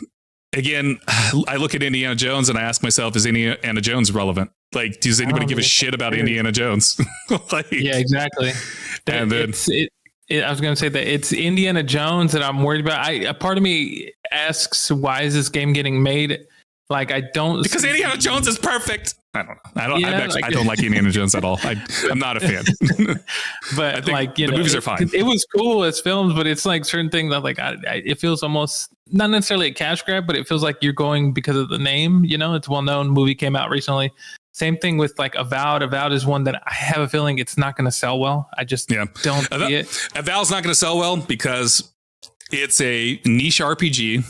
again, I look at Indiana Jones and I ask myself, is Indiana Jones relevant? Like, does anybody give a shit about Indiana Jones? Yeah, exactly. And then I was going to say that it's Indiana Jones that I'm worried about. A part of me asks, why is this game getting made? Like, I don't, because Indiana Jones is perfect. I don't know. I don't like Indiana Jones at all. I'm not a fan. But the movies are fine. It was cool as films, but it's like certain things that it feels almost not necessarily a cash grab, but it feels like you're going because of the name. It's a well-known movie, came out recently. Same thing with Avowed. Avowed is one that I have a feeling it's not going to sell well. I just don't see it. Avowed's not going to sell well because it's a niche RPG.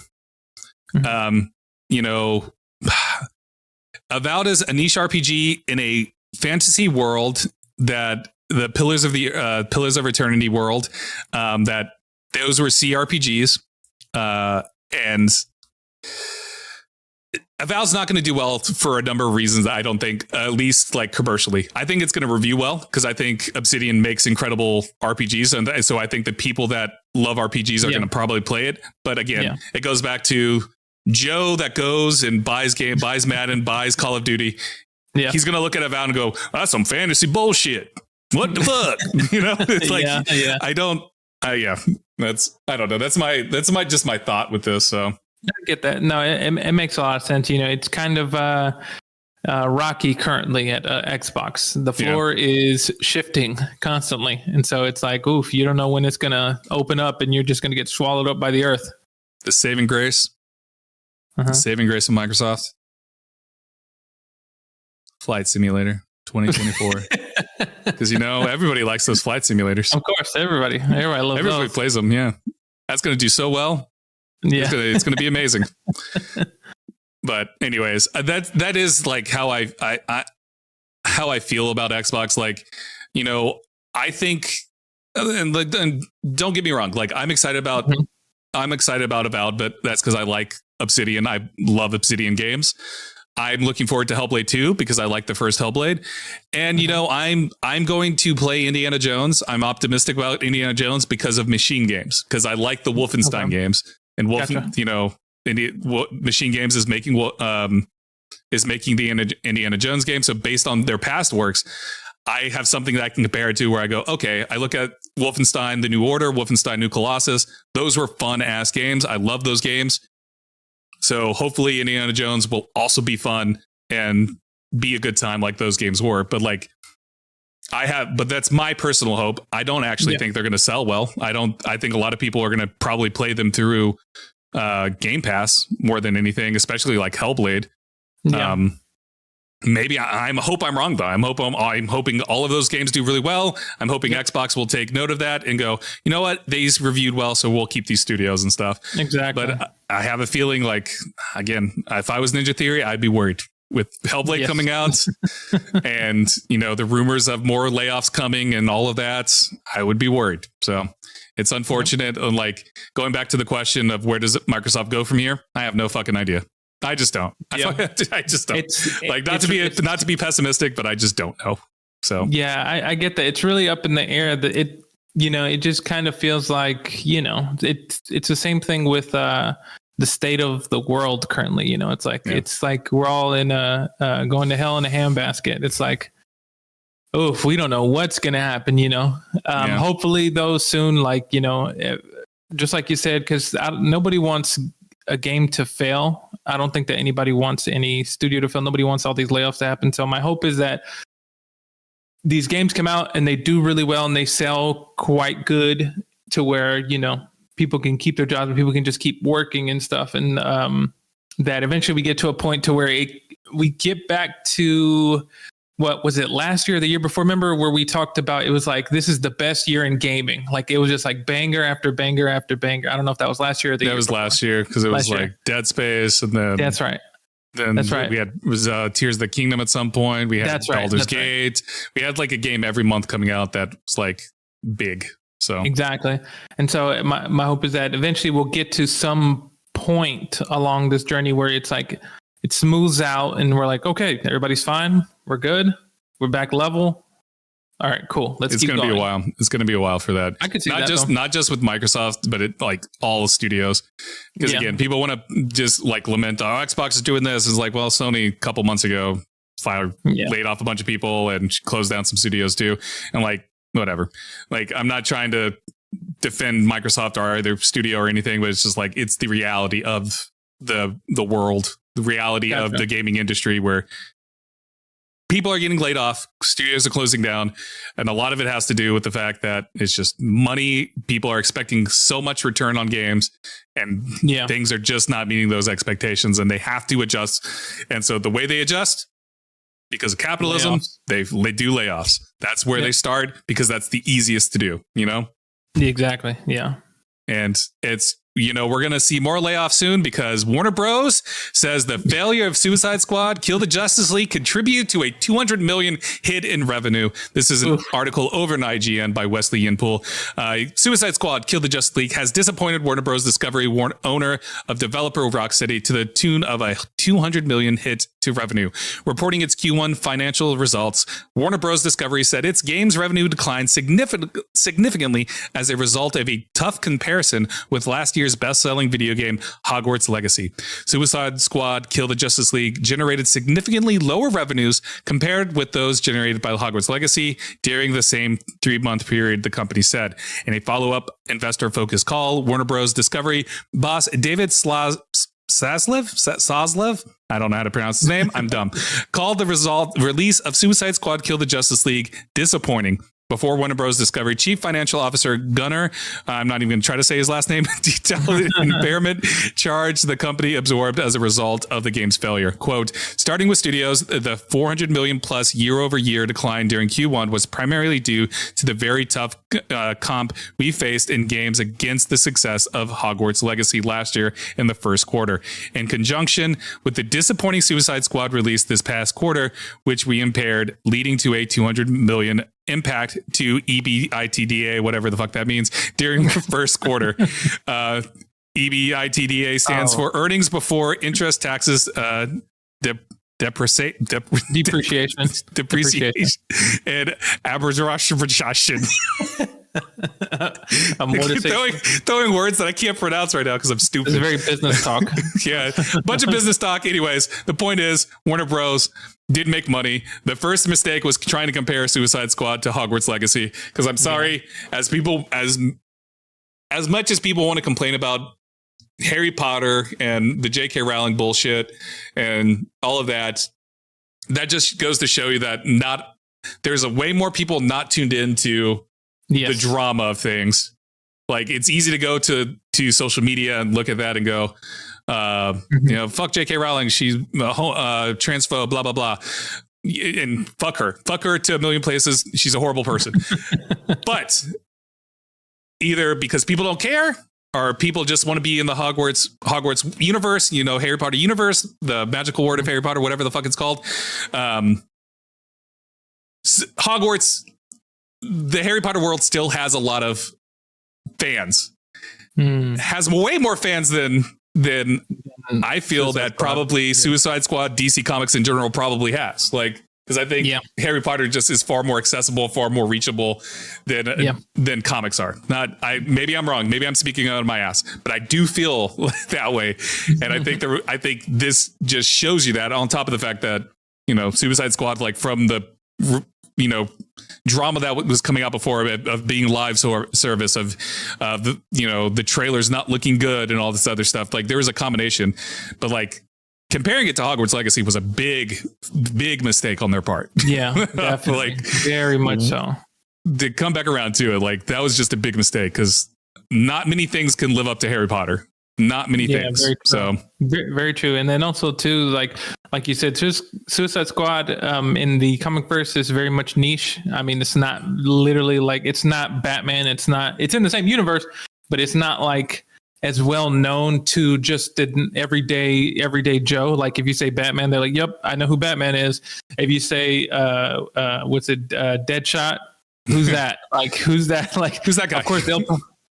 Avowed is a niche RPG in a fantasy world that the Pillars of Eternity world, that those were CRPGs, and Avowed's not going to do well for a number of reasons. I don't think, at least commercially. I think it's going to review well because I think Obsidian makes incredible RPGs, and so I think the people that love RPGs are going to probably play it. But again, it goes back to Joe that goes and buys Madden, buys Call of Duty. Yeah. He's going to look at Avowed and go, that's some fantasy bullshit. What the fuck? It's like, I don't know. That's my thought with this. So I get that. No, it makes a lot of sense. It's kind of rocky currently at Xbox. The floor is shifting constantly. And so it's like, oof, you don't know when it's going to open up and you're just going to get swallowed up by the earth. The saving grace. The saving grace of Microsoft. Flight Simulator 2024. Because everybody likes those flight simulators. Of course, everybody loves everybody those. Plays them. Yeah, that's going to do so well. Yeah, it's going to be amazing. But anyways, that is how I feel about Xbox. I think, and don't get me wrong. I'm excited about Avowed, but that's because I like Obsidian. I love Obsidian games. I'm looking forward to Hellblade 2 because I like the first Hellblade. And, I'm going to play Indiana Jones. I'm optimistic about Indiana Jones because of Machine Games, because I like the Wolfenstein games. And Machine Games is making the Indiana Jones game. So based on their past works, I have something that I can compare it to where I go, okay, I look at Wolfenstein, The New Order, Wolfenstein New Colossus. Those were fun ass games. I love those games. So hopefully Indiana Jones will also be fun and be a good time like those games were. But but that's my personal hope. I don't actually think they're going to sell well. I think a lot of people are going to probably play them through Game Pass more than anything, especially like Hellblade. Yeah. Maybe I hope I'm wrong though. I'm hoping all of those games do really well. I'm hoping Xbox will take note of that and go, you know what, these reviewed well, so we'll keep these studios and stuff. Exactly. But I have a feeling again, if I was Ninja Theory, I'd be worried with Hellblade coming out and the rumors of more layoffs coming and all of that. I would be worried. So it's unfortunate. And going back to the question of where does Microsoft go from here? I have no fucking idea. I just don't. I just don't. Not to be pessimistic, but I just don't know. So I get that. It's really up in the air. That it just kind of feels like it's the same thing with the state of the world currently. It's like we're all in going to hell in a handbasket. It's like, oh, we don't know what's gonna happen. Hopefully though soon, just like you said, because nobody wants a game to fail. I don't think that anybody wants any studio to fail. Nobody wants all these layoffs to happen. So my hope is that these games come out and they do really well and they sell quite good to where, people can keep their jobs and people can just keep working and stuff. And that eventually we get to a point to where we get back to, what was it, last year or the year before? Remember where we talked about, it was like, this is the best year in gaming. Like it was just like banger after banger after banger. I don't know if that was last year or the year before. That was last year because it was like Dead Space, and then that's right. Then that's right. We had Tears of the Kingdom at some point. We had Baldur's Gate. Right. We had like a game every month coming out that was like big. So exactly. And so my hope is that eventually we'll get to some point along this journey where it's like it smooths out and we're like, okay, everybody's fine. We're good. We're back level. All right, cool. Let's keep going. It's going to be a while. It's going to be a while for that. I could see not that. Not just with Microsoft, but it like all studios. Because again, people want to just like lament, Xbox is doing this. It's like, well, Sony a couple months ago laid off a bunch of people and closed down some studios too. And like, whatever. Like, I'm not trying to defend Microsoft or either studio or anything, but it's just like, it's the reality of the world, the reality of the gaming industry where people are getting laid off, studios are closing down, and a lot of it has to do with the fact that it's just money. People are expecting so much return on games, and things are just not meeting those expectations, and they have to adjust. And so the way they adjust, because of capitalism, they do layoffs. That's where they start, because that's the easiest to do, Exactly. Yeah. And it's, we're going to see more layoffs soon because Warner Bros. Says the failure of Suicide Squad, Kill the Justice League contributed to a $200 million hit in revenue. This is an article over in IGN by Wesley Yinpool. Suicide Squad, Kill the Justice League has disappointed Warner Bros. Discovery, owner of developer Rocksteady, to the tune of a $200 million hit to revenue. Reporting its Q1 financial results, Warner Bros. Discovery said its games revenue declined significantly as a result of a tough comparison with last year's best-selling video game Hogwarts Legacy. Suicide Squad Kill the Justice League generated significantly lower revenues compared with those generated by Hogwarts Legacy during the same 3-month period, the company said. In a follow-up investor-focused call, Warner Bros. Discovery boss David Sazlev? I don't know how to pronounce his name. I'm dumb. Called the release of Suicide Squad Kill the Justice League disappointing. Before Warner Bros. Discovery Chief Financial Officer Gunnar, I'm not even going to try to say his last name, detailed impairment charge the company absorbed as a result of the game's failure. Quote, starting with studios, the $400 million plus year over year decline during Q1 was primarily due to the very tough comp we faced in games against the success of Hogwarts Legacy last year in the first quarter. In conjunction with the disappointing Suicide Squad release this past quarter, which we impaired, leading to a $200 million impact to EBITDA, whatever the fuck that means, during the first quarter. EBITDA stands for earnings before interest, taxes, depreciation, and amortization. Throwing words that I can't pronounce right now because I'm stupid. It's very business talk. Yeah, a bunch of business talk. Anyways, the point is, Warner Bros. Did make money. The first mistake was trying to compare Suicide Squad to Hogwarts Legacy, because I'm sorry, as much as people want to complain about Harry Potter and the J.K. Rowling bullshit and all of that, that just goes to show you that there's a way more people not tuned into the drama of things. Like, it's easy to go to social media and look at that and go, fuck J.K. Rowling, she's transphobe, blah blah blah, and fuck her to a million places. She's a horrible person. But either because people don't care, or people just want to be in the Hogwarts universe, Harry Potter universe, the magical word of Harry Potter, whatever the fuck it's called. Hogwarts, the Harry Potter world still has a lot of fans. Has way more fans than I feel that probably Suicide Squad, DC Comics in general probably has. Like, because I think Harry Potter just is far more accessible, far more reachable than comics are. Maybe I'm wrong. Maybe I'm speaking out of my ass, but I do feel that way. And I think this just shows you that, on top of the fact that, Suicide Squad, like, from the, drama that was coming out before of being live service of the trailers not looking good and all this other stuff. Like, there was a combination, but like, comparing it to Hogwarts Legacy was a big mistake on their part. Yeah, definitely. Like, very much so. To come back around to it, like that was just a big mistake because not many things can live up to Harry Potter. Not many things. Very so very true. And then also too, like you said, Suicide Squad in the comic verse is very much niche. I mean, it's not literally like, it's not Batman. It's in the same universe, but it's not like as well known to just the everyday Joe. Like if you say Batman, they're like, yep, I know who Batman is. If you say Deadshot, who's that? Like who's that? Like who's that guy? Of course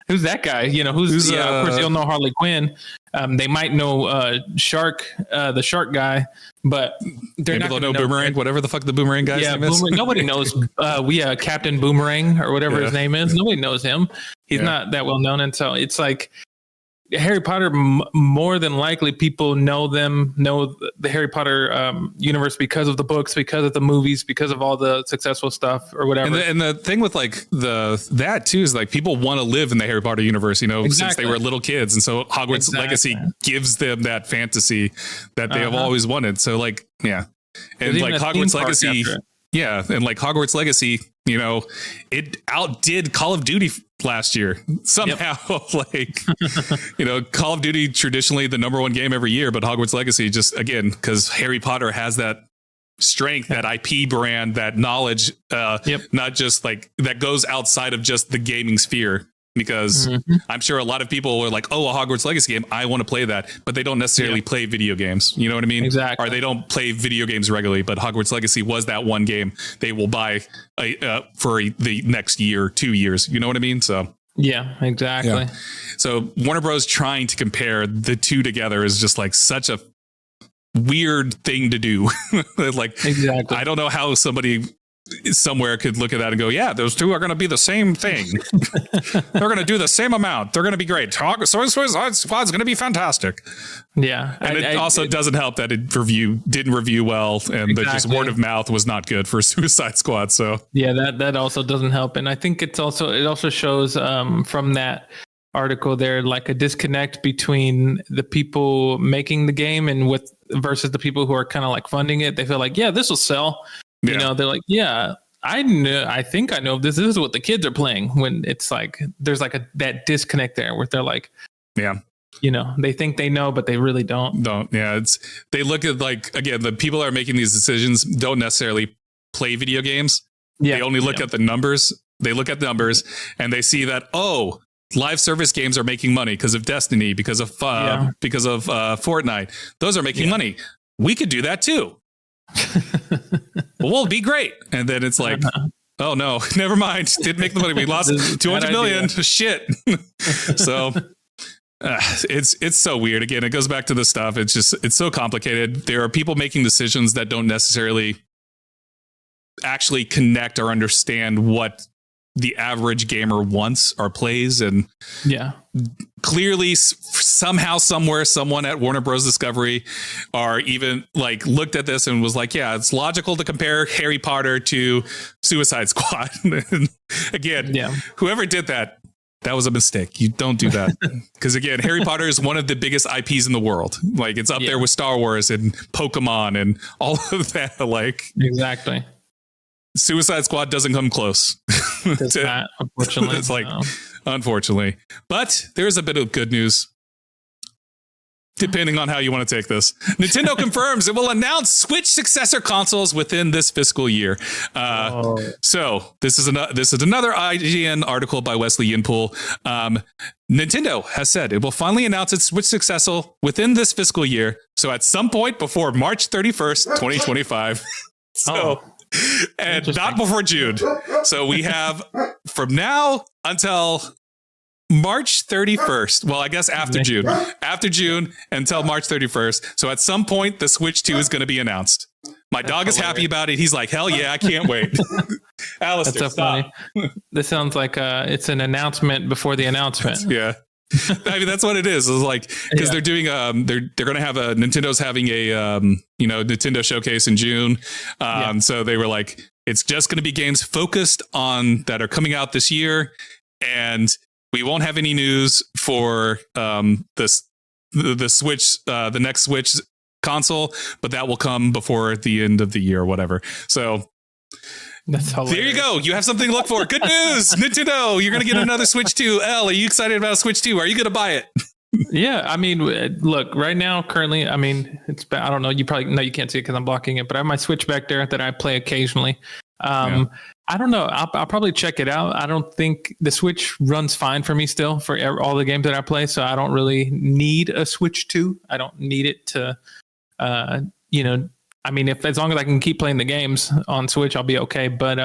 who's that guy? You know, of course they'll know Harley Quinn. They might know Shark, the Shark guy, but they're not going to know Boomerang, whatever the fuck the Boomerang guy's name is. Nobody knows. Captain Boomerang or whatever his name is. Nobody knows him. He's not that well known, and so it's like Harry Potter. More than likely, people know the Harry Potter universe because of the books, because of the movies, because of all the successful stuff or whatever. And the thing with like that too is like people want to live in the Harry Potter universe, you know, since they were little kids, and so Hogwarts Legacy gives them that fantasy that they have always wanted. So like, yeah, and like Hogwarts Legacy. Yeah, and like Hogwarts Legacy, you know, it outdid Call of Duty last year somehow. Like, you know, Call of Duty traditionally the number one game every year, but Hogwarts Legacy just again because Harry Potter has that strength, that IP brand, that knowledge, not just like that goes outside of just the gaming sphere. Because I'm sure a lot of people are like, oh, a Hogwarts Legacy game, I want to play that. But they don't necessarily play video games. You know what I mean? Exactly. Or they don't play video games regularly. But Hogwarts Legacy was that one game they will buy for the next year, 2 years. You know what I mean? So yeah, exactly. Yeah. So Warner Bros. Trying to compare the two together is just like such a weird thing to do. Like, exactly. I don't know how somebody somewhere could look at that and go, yeah, those two are going to be the same thing. They're going to do the same amount. They're going to be great. Suicide Squad's going to be fantastic. Yeah. And it also doesn't help that it didn't review well. And the just word of mouth was not good for Suicide Squad. So yeah, that also doesn't help. And I think it also shows from that article there, like a disconnect between the people making the game and versus the people who are kind of like funding it. They feel like, yeah, this will sell. You know, they're like, yeah, I think I know this is what the kids are playing, when it's like there's like that disconnect there where they're like, yeah, you know, they think they know, but they really don't. Yeah, they look at like, again, the people that are making these decisions don't necessarily play video games. Yeah, they only look at the numbers. They look at the numbers and they see that, oh, live service games are making money because of Destiny, because of Fortnite. Those are making money. We could do that too. We'll be great. And then it's like, oh no, never mind. Didn't make the money. We lost 200 million. Shit. So it's so weird. Again, it goes back to the stuff. It's so complicated. There are people making decisions that don't necessarily actually connect or understand what the average gamer wants or plays. And clearly somehow, somewhere, someone at Warner Bros. Discovery or even like looked at this and was like, yeah, it's logical to compare Harry Potter to Suicide Squad. Again, whoever did that was a mistake. You don't do that. Because again, Harry Potter is one of the biggest IPs in the world. Like it's up there with Star Wars and Pokemon and all of that. Like exactly. Suicide Squad doesn't come close. Does not, unfortunately. It's like, unfortunately. But there's a bit of good news, depending on how you want to take this. Nintendo confirms it will announce Switch successor consoles within this fiscal year. So this is another IGN article by Wesley Yinpool. Nintendo has said it will finally announce its Switch successor within this fiscal year. So at some point before March 31st, 2025. And not before June. So we have from now until March 31st. Well, I guess after June. After June until March 31st. So at some point, the Switch 2 is going to be announced. My dog is happy about it. He's like, hell yeah, I can't wait. Alistair, that's so stop. Funny. This sounds like it's an announcement before the announcement. Yeah. I mean, that's what it is. It's like, because they're doing, they're going to have Nintendo's having a, Nintendo showcase in June. So they were like, it's just going to be games focused on that are coming out this year. And we won't have any news for the Switch, the next Switch console, but that will come before the end of the year or whatever. So that's hilarious. There you go. You have something to look for. Good news, Nintendo. You're going to get another Switch 2. Are you excited about a Switch 2? Are you going to buy it? Yeah, I mean, look, right now, currently, I mean, I don't know. You probably no, you can't see it because I'm blocking it, but I have my Switch back there that I play occasionally. I don't know. I'll probably check it out. I don't think the Switch runs fine for me still for all the games that I play, so I don't really need a Switch 2. I don't need it to, I mean, as long as I can keep playing the games on Switch, I'll be okay. But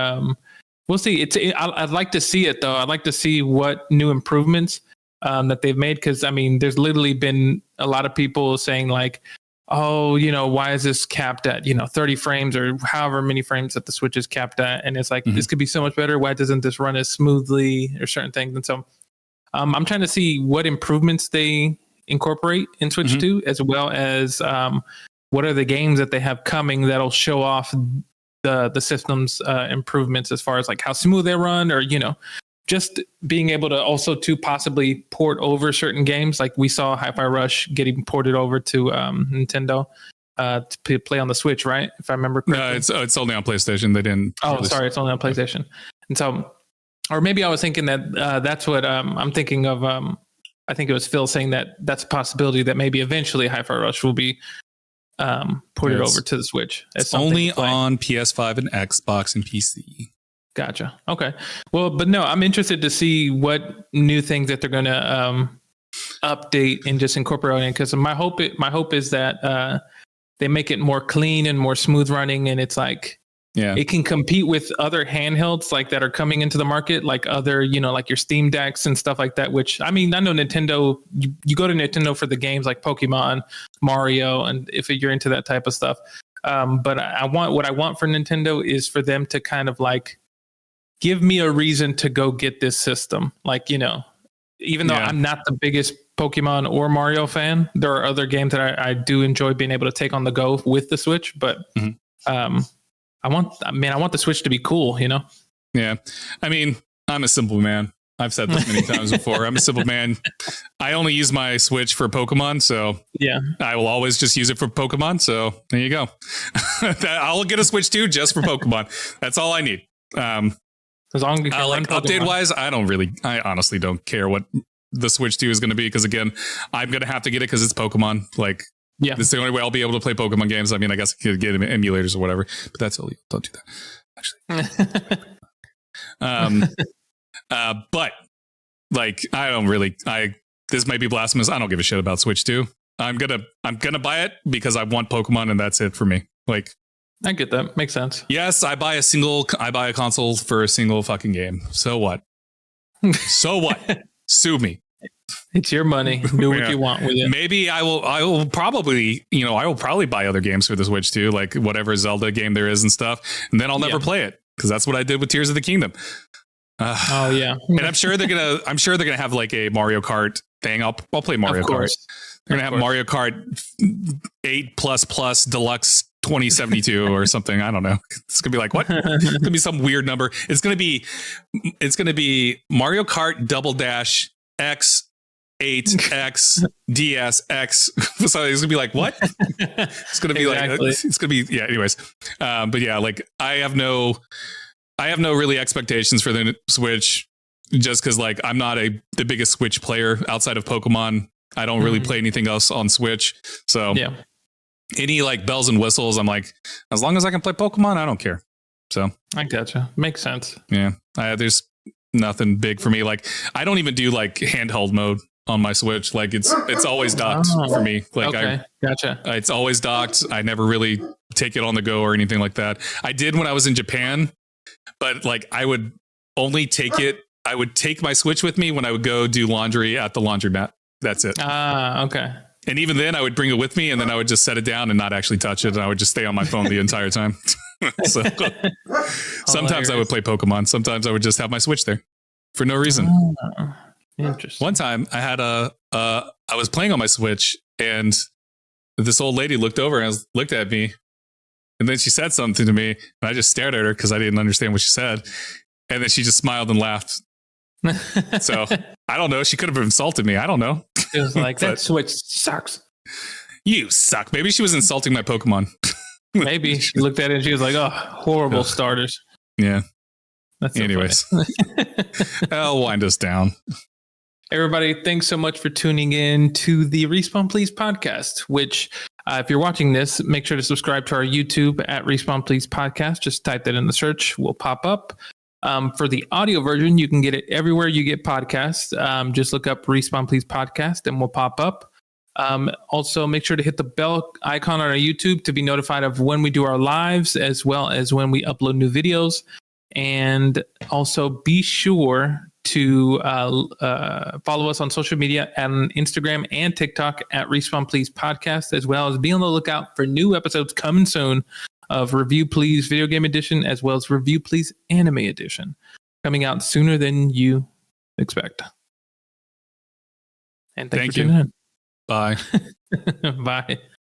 we'll see. I'd like to see it though. I'd like to see what new improvements that they've made, because I mean, there's literally been a lot of people saying like, oh, why is this capped at 30 frames or however many frames that the Switch is capped at, and it's like this could be so much better. Why doesn't this run as smoothly or certain things? And so I'm trying to see what improvements they incorporate in Switch 2, as well as what are the games that they have coming that'll show off the system's improvements as far as like how smooth they run, or just being able to also to possibly port over certain games. Like we saw Hi-Fi Rush getting ported over to Nintendo to play on the Switch, right? If I remember correctly. No, it's only on PlayStation. They didn't. Oh, sorry, it's only on PlayStation. And so, or maybe I was thinking that that's what I'm thinking of. I think it was Phil saying that that's a possibility that maybe eventually Hi-Fi Rush will be ported over to the Switch. It's only on PS5 and Xbox and PC. Gotcha. Okay. Well, but no, I'm interested to see what new things that they're going to update and just incorporate in. Because my hope is that they make it more clean and more smooth running, and it's like it can compete with other handhelds like that are coming into the market, like other like your Steam Decks and stuff like that. Which I mean, I know Nintendo. You go to Nintendo for the games like Pokemon, Mario, and if you're into that type of stuff. But what I want for Nintendo is for them to kind of like give me a reason to go get this system. Like, even though I'm not the biggest Pokemon or Mario fan, there are other games that I do enjoy being able to take on the go with the Switch. But I want the Switch to be cool, Yeah. I mean, I'm a simple man. I've said this many times before. I'm a simple man. I only use my Switch for Pokemon, so I will always just use it for Pokemon. So there you go. I'll get a Switch too, just for Pokemon. That's all I need. As long as you can like update wise, I honestly don't care what the Switch 2 is going to be, because again, I'm going to have to get it because it's Pokemon. Like, it's the only way I'll be able to play Pokemon games. I mean, I guess I could get emulators or whatever, but that's illegal. Don't do that. Actually, but like, this might be blasphemous. I don't give a shit about Switch 2. I'm gonna buy it because I want Pokemon, and that's it for me. Like, I get that. Makes sense. Yes, I buy a console for a single fucking game. So what? So what? Sue me. It's your money. Do what you want with it. Maybe I will probably buy other games for the Switch too, like whatever Zelda game there is and stuff. And then I'll never play it, because that's what I did with Tears of the Kingdom. And I'm sure they're gonna have like a Mario Kart thing. I'll play Mario Kart. They're gonna have Mario Kart 8++ Deluxe 2072 or something. I don't know. It's gonna be like, what? It's gonna be some weird number. It's gonna be Mario Kart Double Dash X 8X DSX. So it's gonna be like, what? It's gonna be it's gonna be anyways. But yeah, like I have no really expectations for the Switch, just because like I'm not the biggest Switch player outside of Pokemon. I don't really play anything else on Switch. So any like bells and whistles, I'm like, as long as I can play Pokemon, I don't care. So I gotcha. Makes sense. Yeah. There's nothing big for me. Like I don't even do like handheld mode on my Switch. Like it's always docked for me. Like gotcha. It's always docked. I never really take it on the go or anything like that. I did when I was in Japan, but like I would only take it. I would take my Switch with me when I would go do laundry at the laundromat. That's it. Okay. And even then I would bring it with me, and then I would just set it down and not actually touch it. And I would just stay on my phone the entire time. So sometimes I would play Pokemon. Sometimes I would just have my Switch there for no reason. Interesting. One time I had I was playing on my Switch, and this old lady looked over and looked at me, and then she said something to me, and I just stared at her because I didn't understand what she said. And then she just smiled and laughed. So I don't know. She could have insulted me. I don't know. It was like, that Switch sucks. You suck. Maybe she was insulting my Pokemon. Maybe she looked at it and she was like, "Oh, horrible starters." Yeah. That's so anyways. I'll wind us down. Everybody, thanks so much for tuning in to the Respawn Please podcast, which if you're watching this, make sure to subscribe to our YouTube at Respawn Please podcast. Just type that in the search. We'll pop up. For the audio version, you can get it everywhere you get podcasts. Just look up Respawn Please podcast and we'll pop up. Also, make sure to hit the bell icon on our YouTube to be notified of when we do our lives, as well as when we upload new videos. And also be sure to follow us on social media on Instagram and TikTok at Respawn Please Podcast, as well as be on the lookout for new episodes coming soon of Review Please Video Game Edition, as well as Review Please Anime Edition, coming out sooner than you expect. And thank you for tuning in. Bye. Bye.